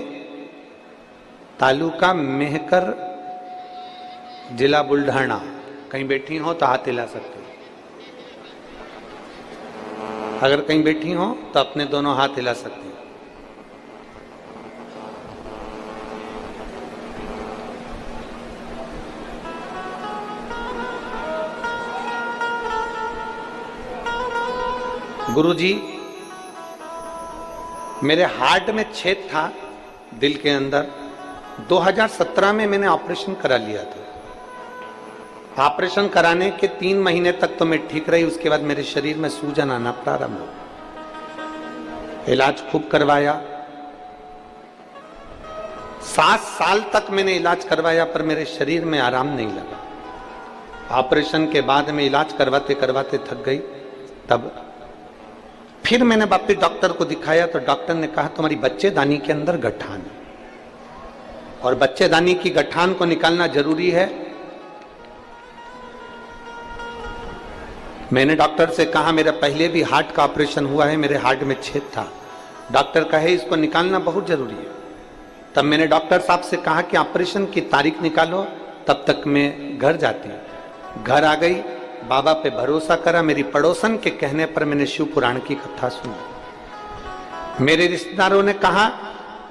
तालुका मेहकर जिला बुल्ढाना, कहीं बैठी हो तो हाथ हिला सकती हैं, अगर कहीं बैठी हो तो अपने दोनों हाथ हिला सकती हैं। गुरुजी, मेरे हार्ट में छेद था दिल के अंदर। 2017 में मैंने ऑपरेशन करा लिया था। ऑपरेशन कराने के 3 महीने तक तो मैं ठीक रही, उसके बाद मेरे शरीर में सूजन आना प्रारंभ हो। इलाज खूब करवाया, 7 साल तक मैंने इलाज करवाया, पर मेरे शरीर में आराम नहीं लगा। ऑपरेशन के बाद में इलाज करवाते करवाते थक गई। तब फिर मैंने वापिस डॉक्टर को दिखाया तो डॉक्टर ने कहा तुम्हारी बच्चेदानी के अंदर गठान है और बच्चेदानी की गठान को निकालना जरूरी है। मैंने डॉक्टर से कहा मेरा पहले भी हार्ट का ऑपरेशन हुआ है, मेरे हार्ट में छेद था। डॉक्टर कहे इसको निकालना बहुत जरूरी है। तब मैंने डॉक्टर साहब से कहा कि ऑपरेशन की तारीख निकालो, तब तक मैं घर जाती। घर आ गई, बाबा पे भरोसा करा। मेरी पड़ोसन के कहने पर मैंने शिव पुराण की कथा सुनी। मेरे रिश्तेदारों ने कहा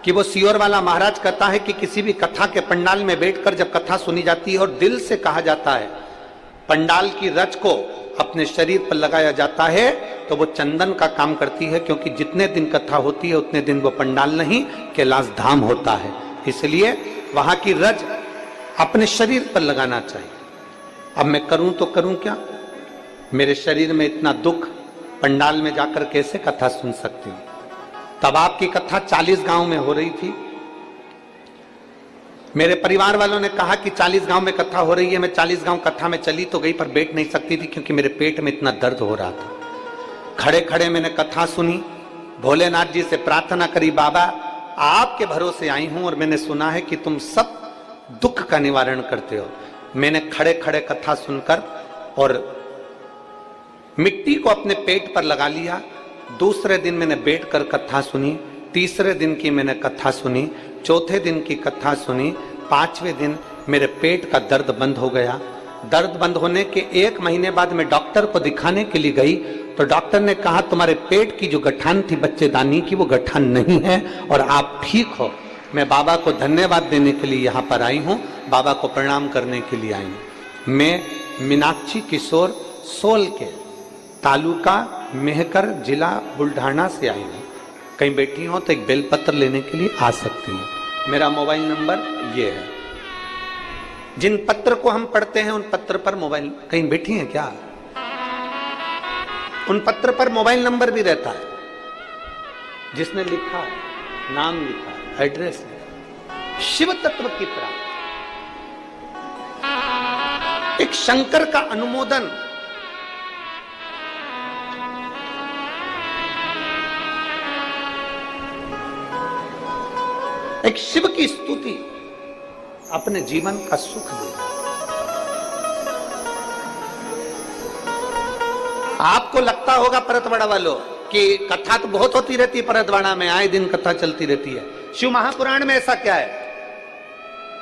कि वो सियोर वाला महाराज कहता है कि किसी भी कथा के पंडाल में बैठकर जब कथा सुनी जाती है और दिल से कहा जाता है, पंडाल की रच को अपने शरीर पर लगाया जाता है, तो वो चंदन का काम करती है, क्योंकि जितने दिन कथा होती है उतने दिन वो पंडाल नहीं कैलाश धाम होता है। इसलिए वहां की रज अपने शरीर पर लगाना चाहिए। अब मैं करूं तो करूं क्या? मेरे शरीर में इतना दुख, पंडाल में जाकर कैसे कथा सुन सकती हूं? तब आपकी कथा 40 गांव में हो रही थी। मेरे परिवार वालों ने कहा कि 40 गांव में कथा हो रही है। मैं 40 गांव कथा में चली तो गई, पर बैठ नहीं सकती थी क्योंकि मेरे पेट में इतना दर्द हो रहा था। खड़े खड़े मैंने कथा सुनी, भोलेनाथ जी से प्रार्थना करी, बाबा आपके भरोसे आई हूं और मैंने सुना है कि तुम सब दुख का निवारण करते हो। मैंने खड़े खड़े कथा सुनकर और मिट्टी को अपने पेट पर लगा लिया। दूसरे दिन मैंने बैठकर कथा सुनी, तीसरे दिन की मैंने कथा सुनी, चौथे दिन की कथा सुनी, 5वें दिन मेरे पेट का दर्द बंद हो गया। दर्द बंद होने के 1 महीने बाद मैं डॉक्टर को दिखाने के लिए गई तो डॉक्टर ने कहा तुम्हारे पेट की जो गठान थी बच्चेदानी की, वो गठान नहीं है और आप ठीक हो। मैं बाबा को धन्यवाद देने के लिए यहाँ पर आई हूँ, बाबा को प्रणाम करने के लिए आई हूँ। मैं मीनाक्षी किशोर सोल के तालुका मेहकर जिला बुल्ढाना से आई हूँ। कहीं बैठी हो तो एक बेलपत्र लेने के लिए आ सकती हैं। मेरा मोबाइल नंबर ये है। जिन पत्र को हम पढ़ते हैं उन पत्र पर मोबाइल, कहीं बैठी हैं क्या? उन पत्र पर मोबाइल नंबर भी रहता है। जिसने लिखा, नाम लिखा, एड्रेस लिखा। शिव तत्व की प्राप्ति, एक शंकर का अनुमोदन, एक शिव की स्तुति अपने जीवन का सुख दे। आपको लगता होगा परतवाड़ा वालों कि कथा तो बहुत होती रहती है परतवाड़ा में, आए दिन कथा चलती रहती है। शिव महापुराण में ऐसा क्या है?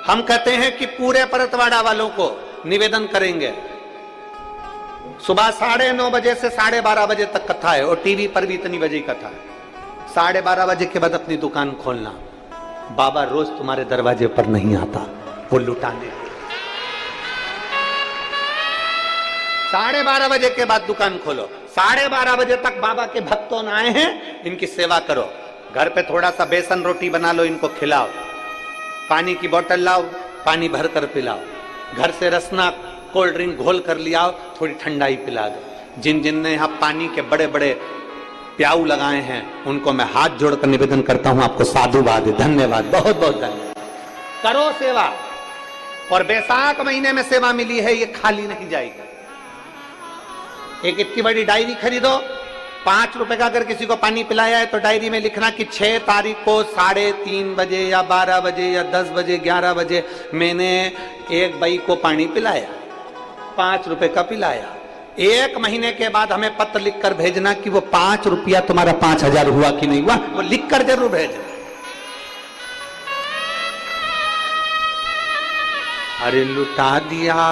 हम कहते हैं कि पूरे परतवाड़ा वालों को निवेदन करेंगे, सुबह 9:30 बजे से 12:30 बजे तक कथा है और टीवी पर भी इतनी बजे कथा है। 12:30 बजे के बाद अपनी दुकान खोलना। बाबा रोज तुम्हारे दरवाजे पर नहीं आता, वो लुटाने। 12:30 बजे के बाद दुकान खोलो, 12:30 बजे तक बाबा के भक्तों आए हैं, इनकी सेवा करो। घर पे थोड़ा सा बेसन रोटी बना लो, इनको खिलाओ। पानी की बोतल लाओ, पानी भर कर पिलाओ, घर से रसना कोल्ड ड्रिंक घोल कर लियाओ, थोड़ी ठंडाई पिला दो। जिन जिन ने यहाँ पानी के बड़े बड़े प्याऊ लगाए हैं उनको मैं हाथ जोड़कर निवेदन करता हूं, आपको साधुवाद, धन्यवाद, बहुत बहुत धन्यवाद। करो सेवा, और बैसाख महीने में सेवा मिली है, ये खाली नहीं जाएगी। एक इतनी बड़ी डायरी खरीदो, 5 रुपए का अगर किसी को पानी पिलाया है तो डायरी में लिखना कि 6 तारीख को 3:30 बजे या 12 बजे या 10 बजे 11 बजे मैंने एक बाई को पानी पिलाया, 5 रुपए का पिलाया। 1 महीने के बाद हमें पत्र लिखकर भेजना कि वो 5 रुपया तुम्हारा 5,000 हुआ कि नहीं हुआ, वो लिखकर जरूर भेजना। अरे लुटा दिया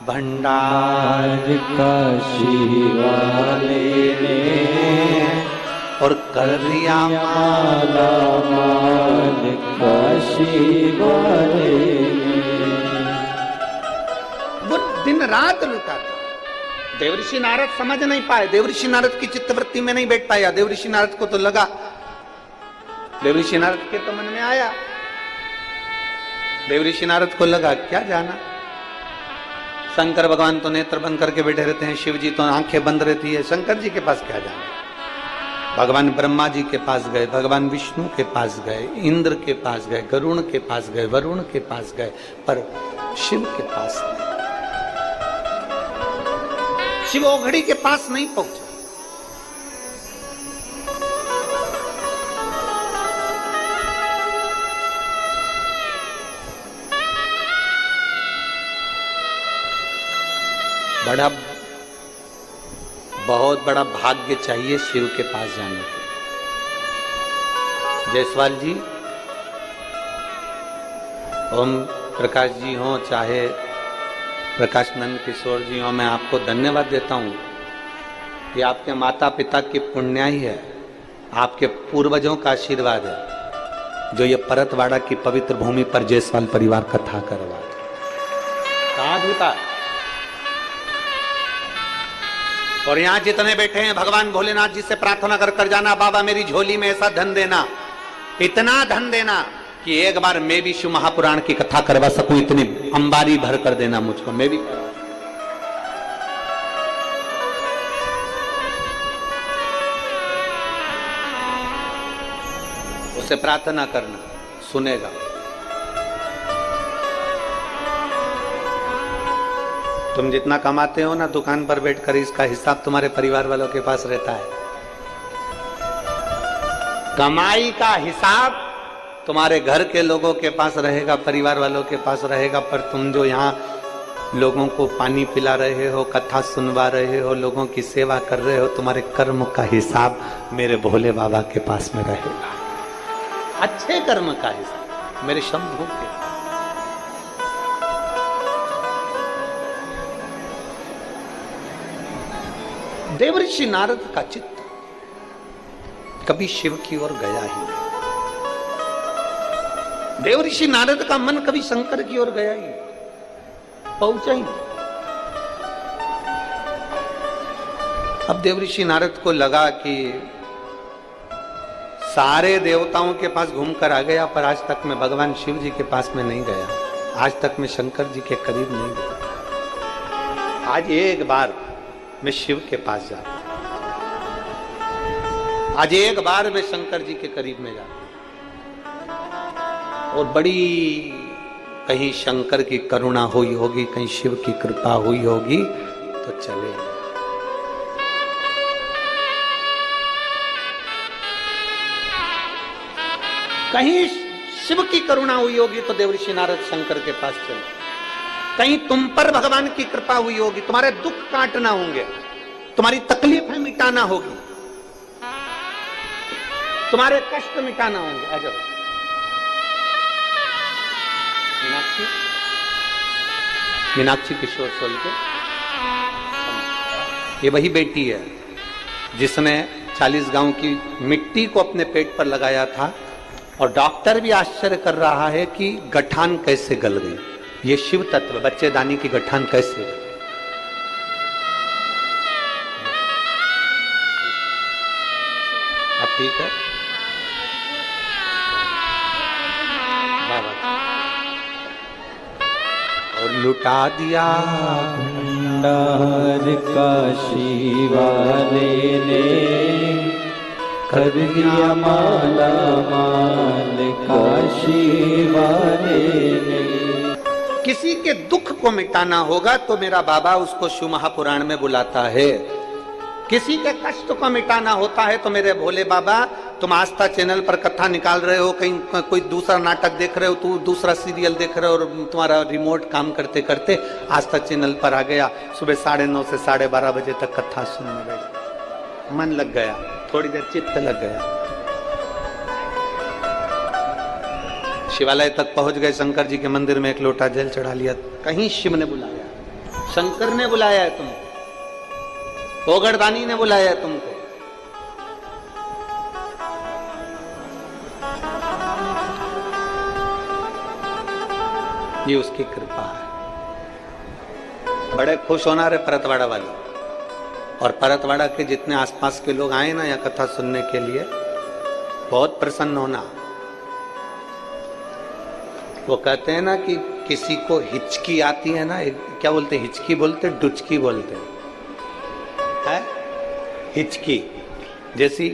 भंडार काशी वाले ने और कर दिया माला माल काशी वाले ने। वो दिन रात लुटाता। देवऋषि नारद समझ नहीं पाए, देवऋषि नारद की चित्तवृत्ति में नहीं बैठ पाया। देवऋषि नारद को तो लगा, देवऋषि नारद के तो मन में आया, देवऋषि नारद को लगा क्या जाना, शंकर भगवान तो नेत्र बंद करके बैठे रहते हैं, शिव जी तो आंखें बंद रहती है, शंकर जी के पास क्या जाना। भगवान ब्रह्मा जी के पास गए, भगवान विष्णु के पास गए, इंद्र के पास गए, गरुण के पास गए, वरुण के पास गए, पर शिव के पास नहीं। शिव ओघड़ी के पास नहीं पहुंचा। बड़ा बहुत बड़ा भाग्य चाहिए शिव के पास जाने के। जायसवाल जी, ओम प्रकाश जी हो चाहे प्रकाश नंद किशोर जी हो, मैं आपको धन्यवाद देता हूँ। ये आपके माता पिता की पुण्याई है, आपके पूर्वजों का आशीर्वाद है, जो ये परतवाड़ा की पवित्र भूमि पर जायसवाल परिवार कथा करवा। कहाँ धूता और यहां जितने बैठे हैं भगवान भोलेनाथ जी से प्रार्थना कर कर जाना, बाबा मेरी झोली में ऐसा धन देना, इतना धन देना कि एक बार मैं भी शिव महापुराण की कथा करवा सकूं, इतनी अंबारी भर कर देना मुझको, मैं भी करवा। उससे प्रार्थना करना, सुनेगा। तुम जितना कमाते हो ना दुकान पर बैठकर, इसका हिसाब तुम्हारे परिवार वालों के पास रहता है। कमाई का हिसाब तुम्हारे घर के लोगों के पास रहेगा, परिवार वालों के पास रहेगा, पर तुम जो यहाँ लोगों को पानी पिला रहे हो, कथा सुनवा रहे हो, लोगों की सेवा कर रहे हो, तुम्हारे कर्म का हिसाब मेरे भोले बाबा के पास में रहेगा। अच्छे कर्म का हिसाब मेरे शंभू के। देवऋषि नारद का चित्त कभी शिव की ओर गया ही नहीं। देवऋषि नारद का मन कभी शंकर की ओर गया ही नहीं, पहुंचा ही नहीं। अब देवऋषि नारद को लगा कि सारे देवताओं के पास घूमकर आ गया, पर आज तक मैं भगवान शिव जी के पास में नहीं गया, आज तक मैं शंकर जी के करीब नहीं गया। आज एक बार मैं शिव के पास जाता, आज एक बार मैं शंकर जी के करीब में जाता, और बड़ी कहीं शंकर की करुणा हुई होगी, कहीं शिव की कृपा हुई होगी तो चले। कहीं शिव की करुणा हुई होगी तो देवऋषि नारद शंकर के पास चले। कहीं तुम पर भगवान की कृपा हुई होगी, तुम्हारे दुख काटना होंगे, तुम्हारी तकलीफें मिटाना होगी, तुम्हारे कष्ट मिटाना होंगे। आ जाओ मीनाक्षी, मीनाक्षी किशोर सोलके, ये वही बेटी है जिसने 40 गांव की मिट्टी को अपने पेट पर लगाया था, और डॉक्टर भी आश्चर्य कर रहा है कि गठान कैसे गल गई। ये शिव तत्व, बच्चेदानी की गठान कैसे गई। अब ठीक है, बाबा और लुटा दिया भंडार काशी वाले ने, कर दिया माला माल काशी वाले ने। किसी के दुख को मिटाना होगा तो मेरा बाबा उसको शिव महापुराण में बुलाता है। किसी के कष्ट को मिटाना होता है तो मेरे भोले बाबा, तुम आस्था चैनल पर कथा निकाल रहे हो, कहीं कोई दूसरा नाटक देख रहे हो, तू दूसरा सीरियल देख रहे हो और तुम्हारा रिमोट काम करते करते आस्था चैनल पर आ गया, सुबह 9:30 से 12:30 बजे तक कथा सुनने लगे, मन लग गया, थोड़ी देर चित्त लग गया, शिवालय तक पहुंच गए, शंकर जी के मंदिर में एक लोटा जल चढ़ा लिया। कहीं शिव ने बुलाया, शंकर ने बुलाया है तुमको, ओगरदानी ने बुलाया है तुमको। ये उसकी कृपा है। बड़े खुश होना रे परतवाड़ा वाले, और परतवाड़ा के जितने आसपास के लोग आए ना यहाँ कथा सुनने के लिए, बहुत प्रसन्न होना। वो कहते हैं ना कि किसी को हिचकी आती है ना, क्या बोलते, हिचकी बोलते, डुचकी बोलते है? हिचकी जैसी,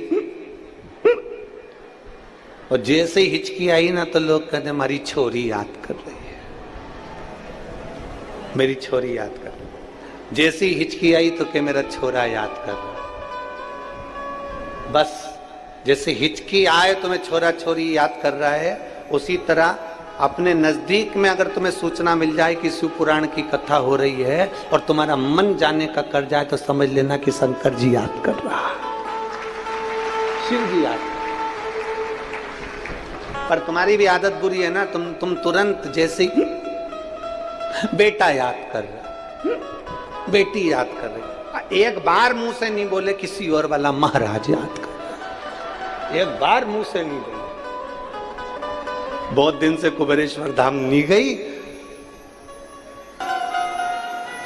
और जैसे ही हिचकी आई ना तो लोग कहते हमारी छोरी याद कर रही है, मेरी छोरी याद कर रही है। जैसी हिचकी आई तो क्या मेरा छोरा याद कर रहा है। बस जैसे हिचकी आए तो मैं छोरा छोरी याद कर रहा है, उसी तरह अपने नजदीक में अगर तुम्हें सूचना मिल जाए कि शिव पुराण की कथा हो रही है और तुम्हारा मन जाने का कर जाए तो समझ लेना कि शंकर जी याद कर रहा है, शिव जी याद कर। पर तुम्हारी भी आदत बुरी है ना, तुम तुरंत जैसे ही बेटा याद कर रहा, बेटी याद कर रही, एक बार मुंह से नहीं बोले किसी और वाला महाराज याद कर रहा, एक बार मुंह से नहीं बोले। बहुत दिन से कुबेरेश्वर धाम नहीं गई।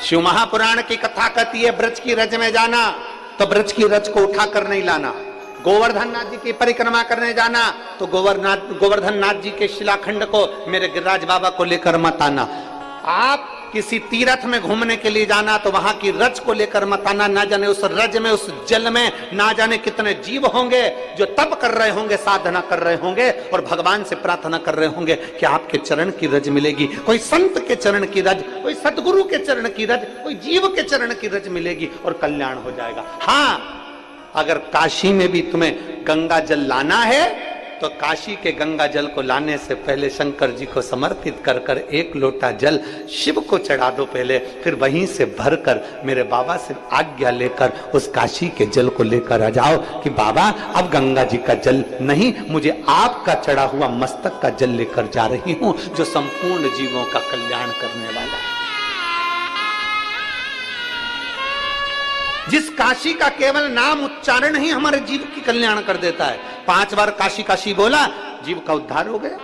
शिव महापुराण की कथा कहती है ब्रज की रज में जाना, तो ब्रज की रज को उठा कर नहीं लाना। गोवर्धन नाथ जी की परिक्रमा करने जाना तो गोवर्धन नाथ जी के शिलाखंड को मेरे गिरिराज बाबा को लेकर मत आना। आप किसी तीर्थ में घूमने के लिए जाना तो वहां की रज को लेकर मत आना। ना जाने उस रज में, उस जल में ना जाने कितने जीव होंगे जो तप कर रहे होंगे, साधना कर रहे होंगे और भगवान से प्रार्थना कर रहे होंगे कि आपके चरण की रज मिलेगी। कोई संत के चरण की रज, कोई सतगुरु के चरण की रज, कोई जीव के चरण की रज मिलेगी और कल्याण हो जाएगा। हाँ, अगर काशी में भी तुम्हें गंगा जल लाना है तो काशी के गंगा जल को लाने से पहले शंकर जी को समर्पित कर कर एक लोटा जल शिव को चढ़ा दो पहले, फिर वहीं से भरकर मेरे बाबा से आज्ञा लेकर उस काशी के जल को लेकर आ जाओ कि बाबा अब गंगा जी का जल नहीं, मुझे आपका चढ़ा हुआ मस्तक का जल लेकर जा रही हूं जो संपूर्ण जीवों का कल्याण करने वाला है। जिस काशी का केवल नाम उच्चारण ही हमारे जीव की कल्याण कर देता है। 5 बार काशी काशी बोला, जीव का उद्धार हो गया।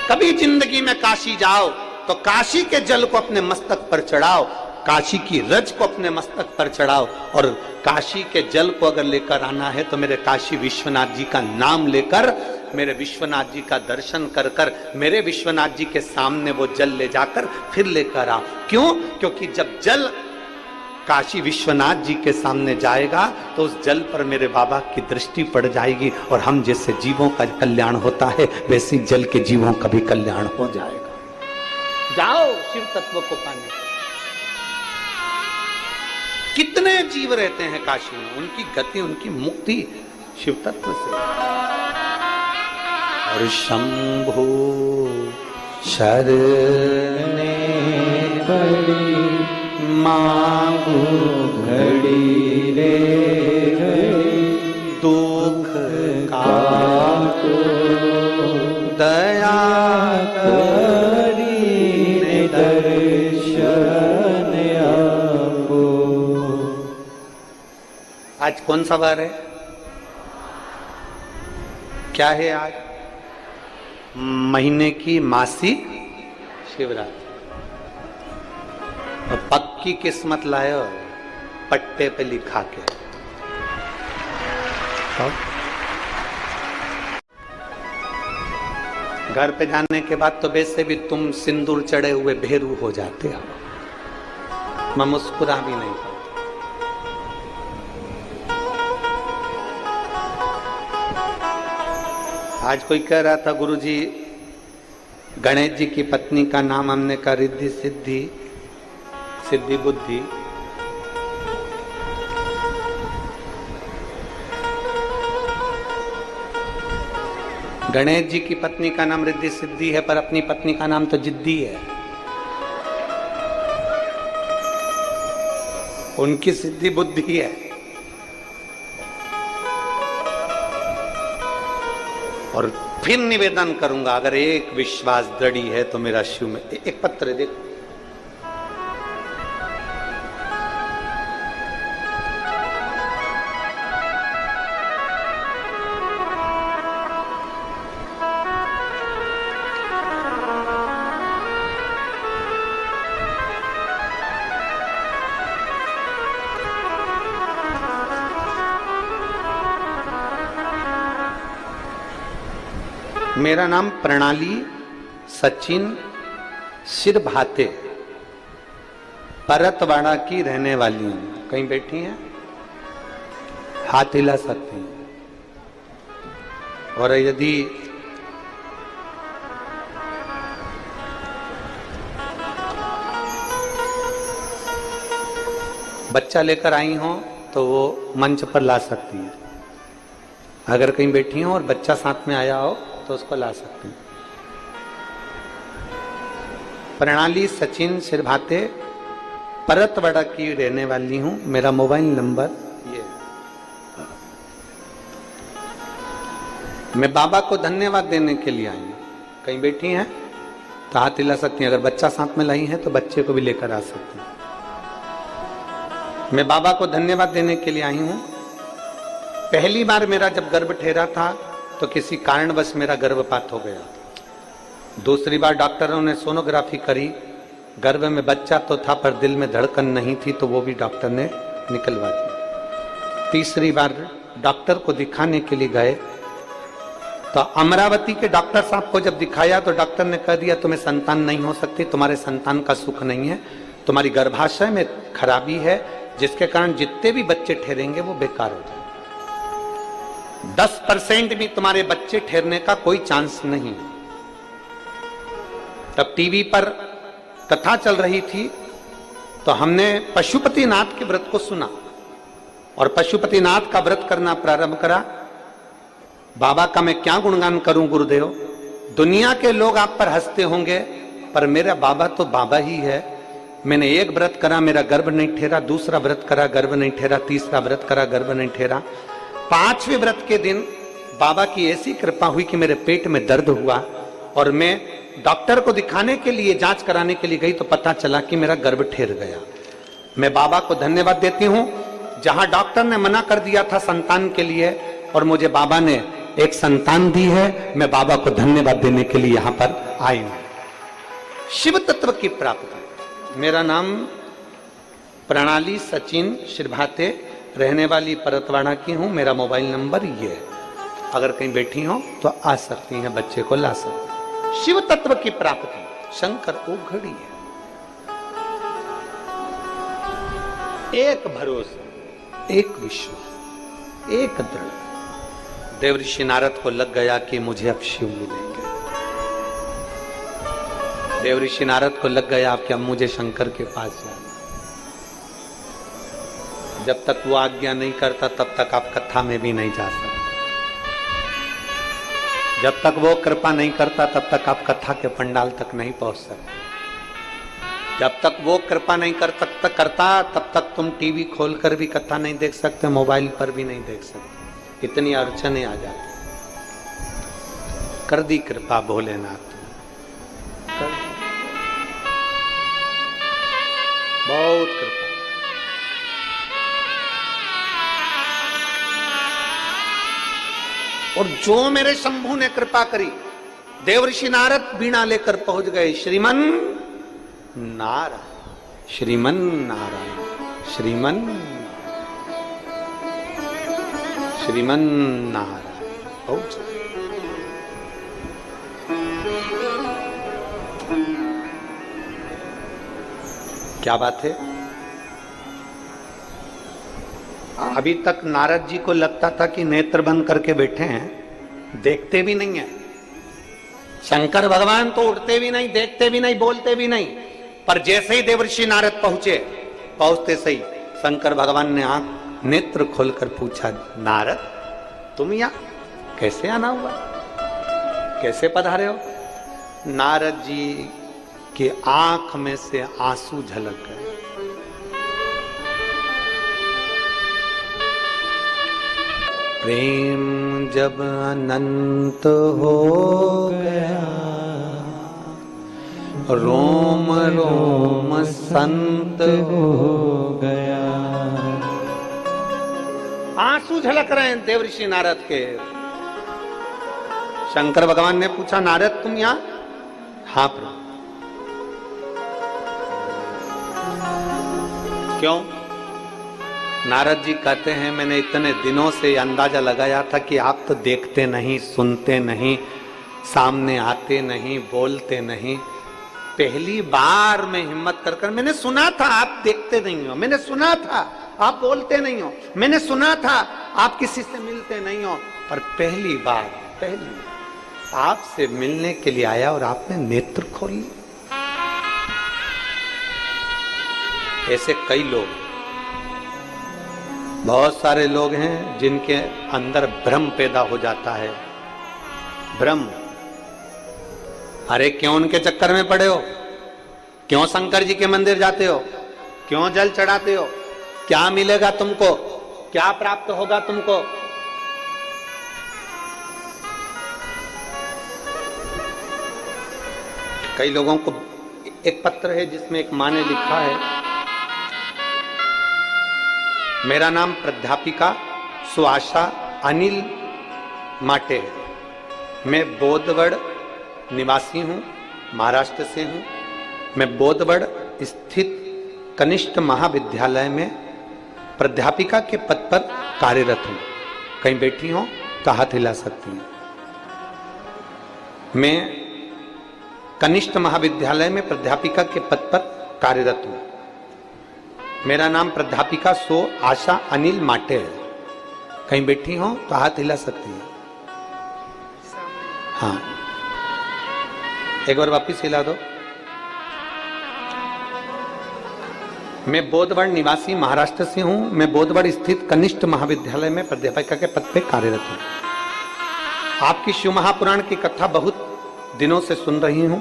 कभी जिंदगी में काशी जाओ तो काशी के जल को अपने मस्तक पर चढ़ाओ, काशी की रज को अपने मस्तक पर चढ़ाओ, और काशी के जल को अगर लेकर आना है तो मेरे काशी विश्वनाथ जी का नाम लेकर, मेरे विश्वनाथ जी का दर्शन कर कर मेरे विश्वनाथ जी के सामने वो जल ले जाकर फिर लेकर आओ। क्यों? क्योंकि जब जल काशी विश्वनाथ जी के सामने जाएगा तो उस जल पर मेरे बाबा की दृष्टि पड़ जाएगी और हम जैसे जीवों का कल्याण होता है वैसे जल के जीवों का भी कल्याण हो जाएगा। जाओ शिव तत्व को पाने। कितने जीव रहते हैं काशी में, उनकी गति, उनकी मुक्ति शिव तत्व से। और शंभु शरणे पड़ी मांगू घड़ी रे दुख का दया करी दर्शन आपको। आज कौन सा वार है? क्या है आज? महीने की मासिक शिवरात्रि। और पक्की किस्मत लायो पट्टे पे लिखा के बताओ। घर पे जाने के बाद तो वैसे भी तुम सिंदूर चढ़े हुए भेरू हो जाते हो, मैं मुस्कुरा भी नहीं पाता। आज कोई कह रहा था गुरुजी गणेश जी की पत्नी का नाम हमने कहा रिद्धि सिद्धि, सिद्धि बुद्धि। गणेश जी की पत्नी का नाम रिद्धि सिद्धि है, पर अपनी पत्नी का नाम तो जिद्दी है। उनकी सिद्धि बुद्धि है। और फिर निवेदन करूंगा, अगर एक विश्वास दृढ़ है तो मेरा शिव में एक पत्र देखो। मेरा नाम प्रणाली सचिन सिरभाते, परतवाड़ा की रहने वाली हूं। कहीं बैठी हैं, हाथ हिला सकती हैं। और यदि बच्चा लेकर आई हो तो वो मंच पर ला सकती है। अगर कहीं बैठी हो और बच्चा साथ में आया हो तो उसको ला सकते हैं। प्रणाली सचिन सिरभाते, परतवाड़ा की रहने वाली हूं। मेरा मोबाइल नंबर ये। मैं बाबा को धन्यवाद देने के लिए आई हूं। कहीं बैठी हैं तो हाथ हिला सकती हैं। अगर बच्चा साथ में लाई है तो बच्चे को भी लेकर आ सकती हैं। मैं बाबा को धन्यवाद देने के लिए आई हूं। पहली बार मेरा जब गर्भ ठहरा था तो किसी कारणवश मेरा गर्भपात हो गया। दूसरी बार डॉक्टरों ने सोनोग्राफी करी, गर्भ में बच्चा तो था पर दिल में धड़कन नहीं थी, तो वो भी डॉक्टर ने निकलवा दी। तीसरी बार डॉक्टर को दिखाने के लिए गए तो अमरावती के डॉक्टर साहब को जब दिखाया तो डॉक्टर ने कह दिया तुम्हें संतान नहीं हो सकती, तुम्हारे संतान का सुख नहीं है, तुम्हारी गर्भाशय में खराबी है, जिसके कारण जितने भी बच्चे ठहरेंगे वो बेकार हो जाए। 10% भी तुम्हारे बच्चे ठहरने का कोई चांस नहीं। तब टीवी पर कथा चल रही थी तो हमने पशुपतिनाथ के व्रत को सुना और पशुपतिनाथ का व्रत करना प्रारंभ करा। बाबा का मैं क्या गुणगान करूं गुरुदेव, दुनिया के लोग आप पर हंसते होंगे पर मेरा बाबा तो बाबा ही है। मैंने एक व्रत करा, मेरा गर्भ नहीं ठहरा, दूसरा व्रत करा, गर्भ नहीं ठहरा, तीसरा व्रत करा, गर्भ नहीं ठहरा, 5वें व्रत के दिन बाबा की ऐसी कृपा हुई कि मेरे पेट में दर्द हुआ और मैं डॉक्टर को दिखाने के लिए, जांच कराने के लिए गई तो पता चला कि मेरा गर्भ ठहर गया। मैं बाबा को धन्यवाद देती हूं, जहां डॉक्टर ने मना कर दिया था संतान के लिए और मुझे बाबा ने एक संतान दी है। मैं बाबा को धन्यवाद देने के लिए यहां पर आई हूं। शिव तत्व की प्राप्ति। मेरा नाम प्रणाली सचिन सिरभाते, रहने वाली परतवाड़ा की हूं। मेरा मोबाइल नंबर ये है। अगर कहीं बैठी हो तो आ सकती हैं, बच्चे को ला सकती हैं। शिव तत्व की प्राप्ति शंकर ओघड़ी है। एक भरोसा, एक विश्वास, एक दृढ़। देवऋषि नारद को लग गया कि मुझे अब शिव मिलेंगे। देवऋषि नारद को लग गया कि अब मुझे शंकर के पास जाना। जब तक वो आज्ञा नहीं करता तब तक आप कथा में भी नहीं जा सकते। जब तक वो कृपा नहीं करता तब तक आप कथा के पंडाल तक नहीं पहुंच सकते। जब तक वो कृपा नहीं करता तब तक तुम टीवी खोलकर भी कथा नहीं देख सकते, मोबाइल पर भी नहीं देख सकते। इतनी अड़चने आ जाती। कर दी कृपा भोलेनाथ, बहुत कृपा। और जो मेरे शंभू ने कृपा करी, देवऋषि नारद बीणा लेकर पहुंच गए। श्रीमन नारायण, श्रीमन नारायण, श्रीमन श्रीमन नारायण। बहुत सही। क्या बात है। अभी तक नारद जी को लगता था कि नेत्र बंद करके बैठे हैं, देखते भी नहीं है। शंकर भगवान तो उठते भी नहीं, देखते भी नहीं, बोलते भी नहीं। पर जैसे ही देवर्षि नारद पहुंचते सही शंकर भगवान ने आंख नेत्र खोलकर पूछा, नारद तुम यहां कैसे आना हुआ, कैसे पधारे हो? नारद जी की आंख में से आंसू झलक गए। प्रेम जब अनंत हो गया, रोम रोम संत हो गया। आंसू झलक रहे हैं देवर्षि नारद के। शंकर भगवान ने पूछा, नारद तुम यहां? हाँ प्रभु। क्यों? नारद जी कहते हैं, मैंने इतने दिनों से अंदाजा लगाया था कि आप तो देखते नहीं, सुनते नहीं, सामने आते नहीं, बोलते नहीं। पहली बार मैं हिम्मत कर मैंने सुना था आप देखते नहीं हो, मैंने सुना था आप बोलते नहीं हो, मैंने सुना था आप किसी से मिलते नहीं हो, पर पहली बार आपसे मिलने के लिए आया और आपने नेत्र खोल लिए। ऐसे कई लोग, बहुत सारे लोग हैं जिनके अंदर भ्रम पैदा हो जाता है। भ्रम, अरे क्यों उनके चक्कर में पड़े हो? क्यों शंकर जी के मंदिर जाते हो? क्यों जल चढ़ाते हो? क्या मिलेगा तुमको? क्या प्राप्त होगा तुमको? कई लोगों को एक पत्र है जिसमें एक माँ ने लिखा है, मेरा नाम प्राध्यापिका सुआशा अनिल माटे है, मैं बोधगढ़ निवासी हूं, महाराष्ट्र से हूं। मैं बोधगढ़ स्थित कनिष्ठ महाविद्यालय में प्राध्यापिका के पद पर कार्यरत हूं। कहीं बैठी हो तो हाथ हिला सकती हैं। मैं कनिष्ठ महाविद्यालय में प्राध्यापिका के पद पर कार्यरत हूं। मेरा नाम प्राध्यापिका सो आशा अनिल माटे है। कहीं बैठी हो तो हाथ हिला सकती है। हाँ, एक बार वापिस हिला दो। मैं बोधगढ़ निवासी महाराष्ट्र से हूं। मैं बोधगढ़ स्थित कनिष्ठ महाविद्यालय में प्राध्यापिका के पद पर कार्यरत हूं। आपकी शिव महापुराण की कथा बहुत दिनों से सुन रही हूं।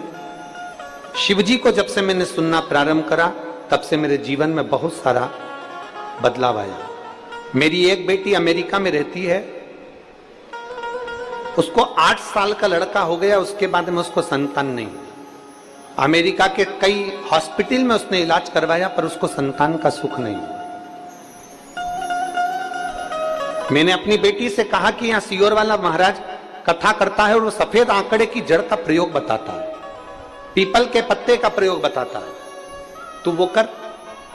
शिवजी को जब से मैंने सुनना प्रारंभ करा तब से मेरे जीवन में बहुत सारा बदलाव आया। मेरी एक बेटी अमेरिका में रहती है, उसको 8 साल का लड़का हो गया, उसके बाद में उसको संतान नहीं। अमेरिका के कई हॉस्पिटल में उसने इलाज करवाया पर उसको संतान का सुख नहीं। मैंने अपनी बेटी से कहा कि यहां सियोर वाला महाराज कथा करता है और वो सफेद आंकड़े की जड़ का प्रयोग बताता है, पीपल के पत्ते का प्रयोग बताता है, तू वो कर।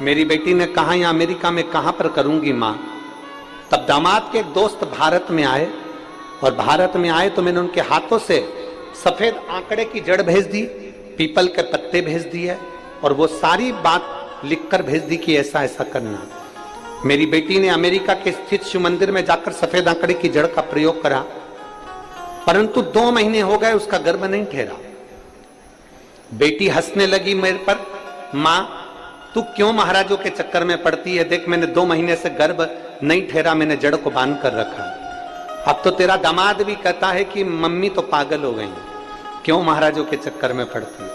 मेरी बेटी ने कहा, यहां अमेरिका में कहां पर करूंगी मां। तब दामाद के एक दोस्त भारत में आए और भारत में आए तो मैंने उनके हाथों से सफेद आंकड़े की जड़ भेज दी, पीपल के पत्ते भेज दिए और वो सारी बात लिखकर भेज दी कि ऐसा ऐसा करना। मेरी बेटी ने अमेरिका के स्थित शिव मंदिर में जाकर सफेद आंकड़े की जड़ का प्रयोग करा, परंतु 2 महीने हो गए उसका गर्भ नहीं ठहरा। बेटी हंसने लगी मेरे पर, मां तू क्यों महाराजों के चक्कर में पड़ती है, देख मैंने 2 महीने से गर्भ नहीं ठहरा, मैंने जड़ को बांध कर रखा। अब तो तेरा दामाद भी कहता है कि मम्मी तो पागल हो गई, क्यों महाराजों के चक्कर में पड़ती है।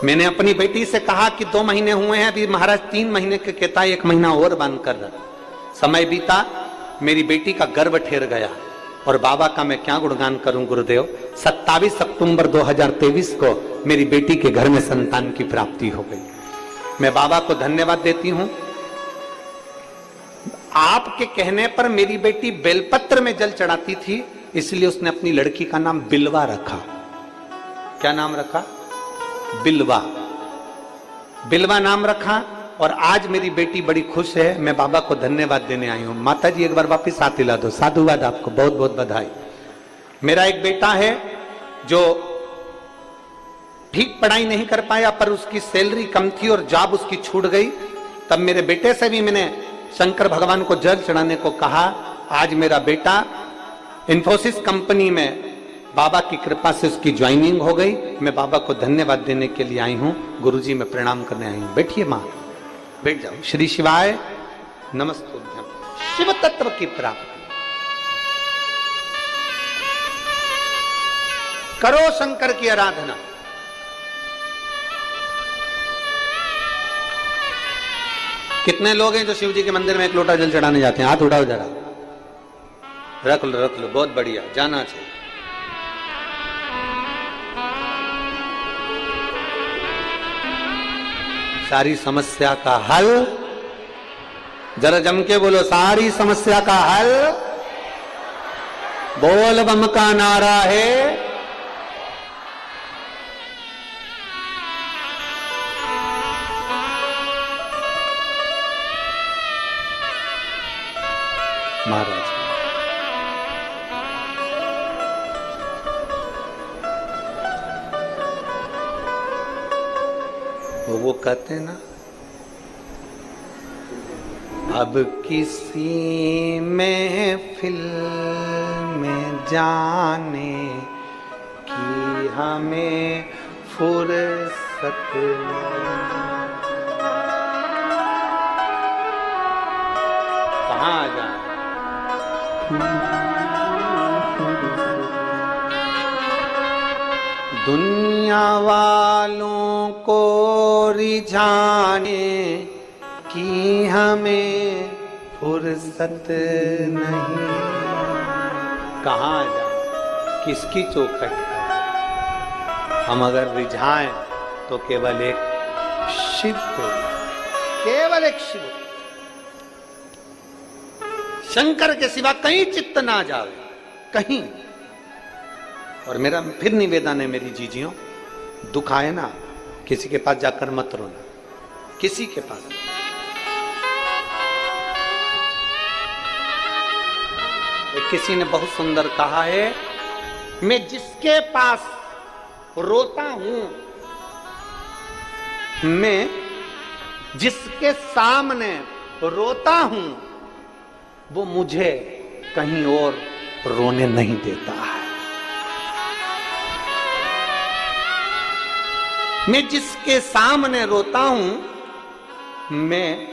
मैंने अपनी बेटी से कहा कि 2 महीने हुए हैं, अभी महाराज 3 महीने के कहता है 1 महीना और बांध कर रख। समय बीता, मेरी बेटी का गर्भ ठहर गया और बाबा का मैं क्या गुणगान करूं गुरुदेव। 27 अक्टूबर 2023 को मेरी बेटी के घर में संतान की प्राप्ति हो गई। मैं बाबा को धन्यवाद देती हूं। आपके कहने पर मेरी बेटी बेलपत्र में जल चढ़ाती थी, इसलिए उसने अपनी लड़की का नाम बिलवा रखा। क्या नाम रखा? बिलवा। बिलवा नाम रखा और आज मेरी बेटी बड़ी खुश है, मैं बाबा को धन्यवाद देने आई हूं। माता जी एक बार वापिस हाथ हिला दो। साधुवाद, आपको बहुत बहुत बधाई। मेरा एक बेटा है जो ठीक पढ़ाई नहीं कर पाया, पर उसकी सैलरी कम थी और जॉब उसकी छूट गई। तब मेरे बेटे से भी मैंने शंकर भगवान को जल चढ़ाने को कहा। आज मेरा बेटा इंफोसिस कंपनी में बाबा की कृपा से उसकी ज्वाइनिंग हो गई। मैं बाबा को धन्यवाद देने के लिए आई हूं, गुरुजी मैं प्रणाम करने आई हूं। बैठिए मां, बैठ जाओ। श्री शिवाय नमस्तुभ्यम। शिव तत्व की प्राप्ति करो, शंकर की आराधना। कितने लोग हैं जो शिव जी के मंदिर में एक लोटा जल चढ़ाने जाते हैं? हाथ उठाओ जरा। रख लो रख लो, बहुत बढ़िया, जाना चाहिए। सारी समस्या का हल, जरा जम के बोलो, सारी समस्या का हल बोल बम का नारा है। महाराज वो कहते हैं ना, अब किसी महफिल में जाने की हमें फुर्सत कहाँ आ जाए। दुनिया वालों को रिझाने की हमें फुर्सत नहीं। कहाँ जाए, किसकी चौखट है? हम अगर रिझाएं तो केवल एक शिव को, केवल एक शिव, शंकर के सिवा कहीं चित्त ना जावे, कहीं। और मेरा फिर निवेदन है मेरी जीजियों, दुख आए ना, किसी के पास जाकर मत रोना, किसी के पास। किसी ने बहुत सुंदर कहा है, मैं जिसके पास रोता हूं, मैं जिसके सामने रोता हूं, वो मुझे कहीं और रोने नहीं देता है। मैं जिसके सामने रोता हूं, मैं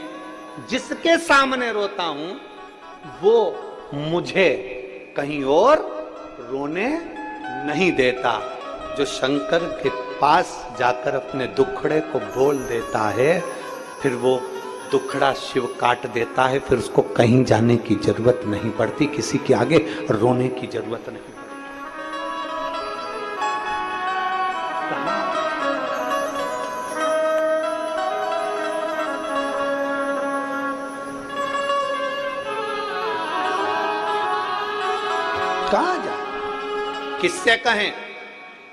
जिसके सामने रोता हूं, वो मुझे कहीं और रोने नहीं देता। जो शंकर के पास जाकर अपने दुखड़े को बोल देता है, फिर वो दुखड़ा शिव काट देता है, फिर उसको कहीं जाने की जरूरत नहीं पड़ती, किसी के आगे रोने की जरूरत नहीं पड़ती। कहाँ जाए, किससे कहें,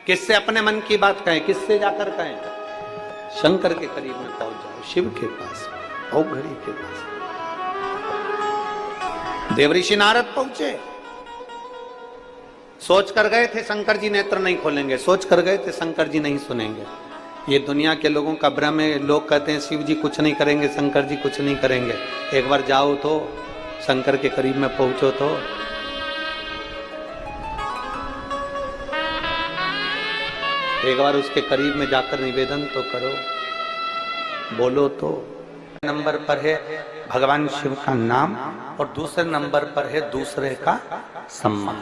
किससे अपने मन की बात कहें, किससे जाकर कहें? शंकर के करीब में पहुंच जाओ, शिव के पास, औघड़ी के पास। देवऋषि नारद पहुंचे, सोच कर गए थे शंकर जी नेत्र नहीं खोलेंगे, सोच कर गए थे शंकर जी नहीं सुनेंगे। ये दुनिया के लोगों का भ्रम है। लोग कहते हैं शिव जी कुछ नहीं करेंगे, शंकर जी कुछ नहीं करेंगे। एक बार जाओ तो, शंकर के करीब में पहुंचो तो। एक बार उसके करीब में जाकर निवेदन तो करो, बोलो तो। नंबर पर है भगवान शिव का नाम और दूसरे नंबर पर है दूसरे का सम्मान।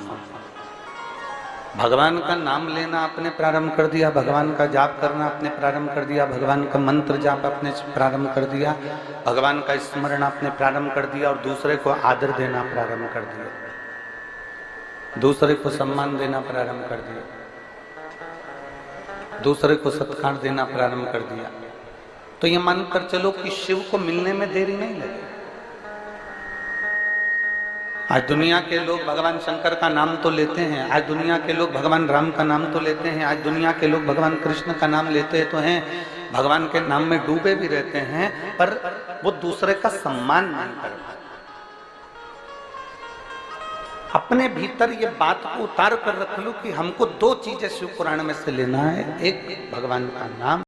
भगवान का नाम लेना आपने प्रारंभ कर दिया, भगवान का जाप करना आपने प्रारंभ कर दिया, भगवान का मंत्र जाप आपने प्रारंभ कर दिया, भगवान का स्मरण आपने प्रारंभ कर दिया और दूसरे को आदर देना प्रारंभ कर दिया, दूसरे को सम्मान देना प्रारंभ कर दिया, दूसरे को सत्कार देना प्रारंभ कर दिया। तो ये मानकर चलो कि शिव को मिलने में देरी नहीं लगी। आज दुनिया के लोग भगवान शंकर का नाम तो लेते हैं, आज दुनिया के लोग भगवान राम का नाम तो लेते हैं, आज दुनिया के लोग भगवान कृष्ण का नाम लेते तो हैं, भगवान के नाम में डूबे भी रहते हैं, पर वो दूसरे का सम्मान नहीं कर पाते। अपने भीतर ये बात को उतार कर रख लो कि हमको दो चीजें शिव पुराण में से लेना है, एक भगवान का नाम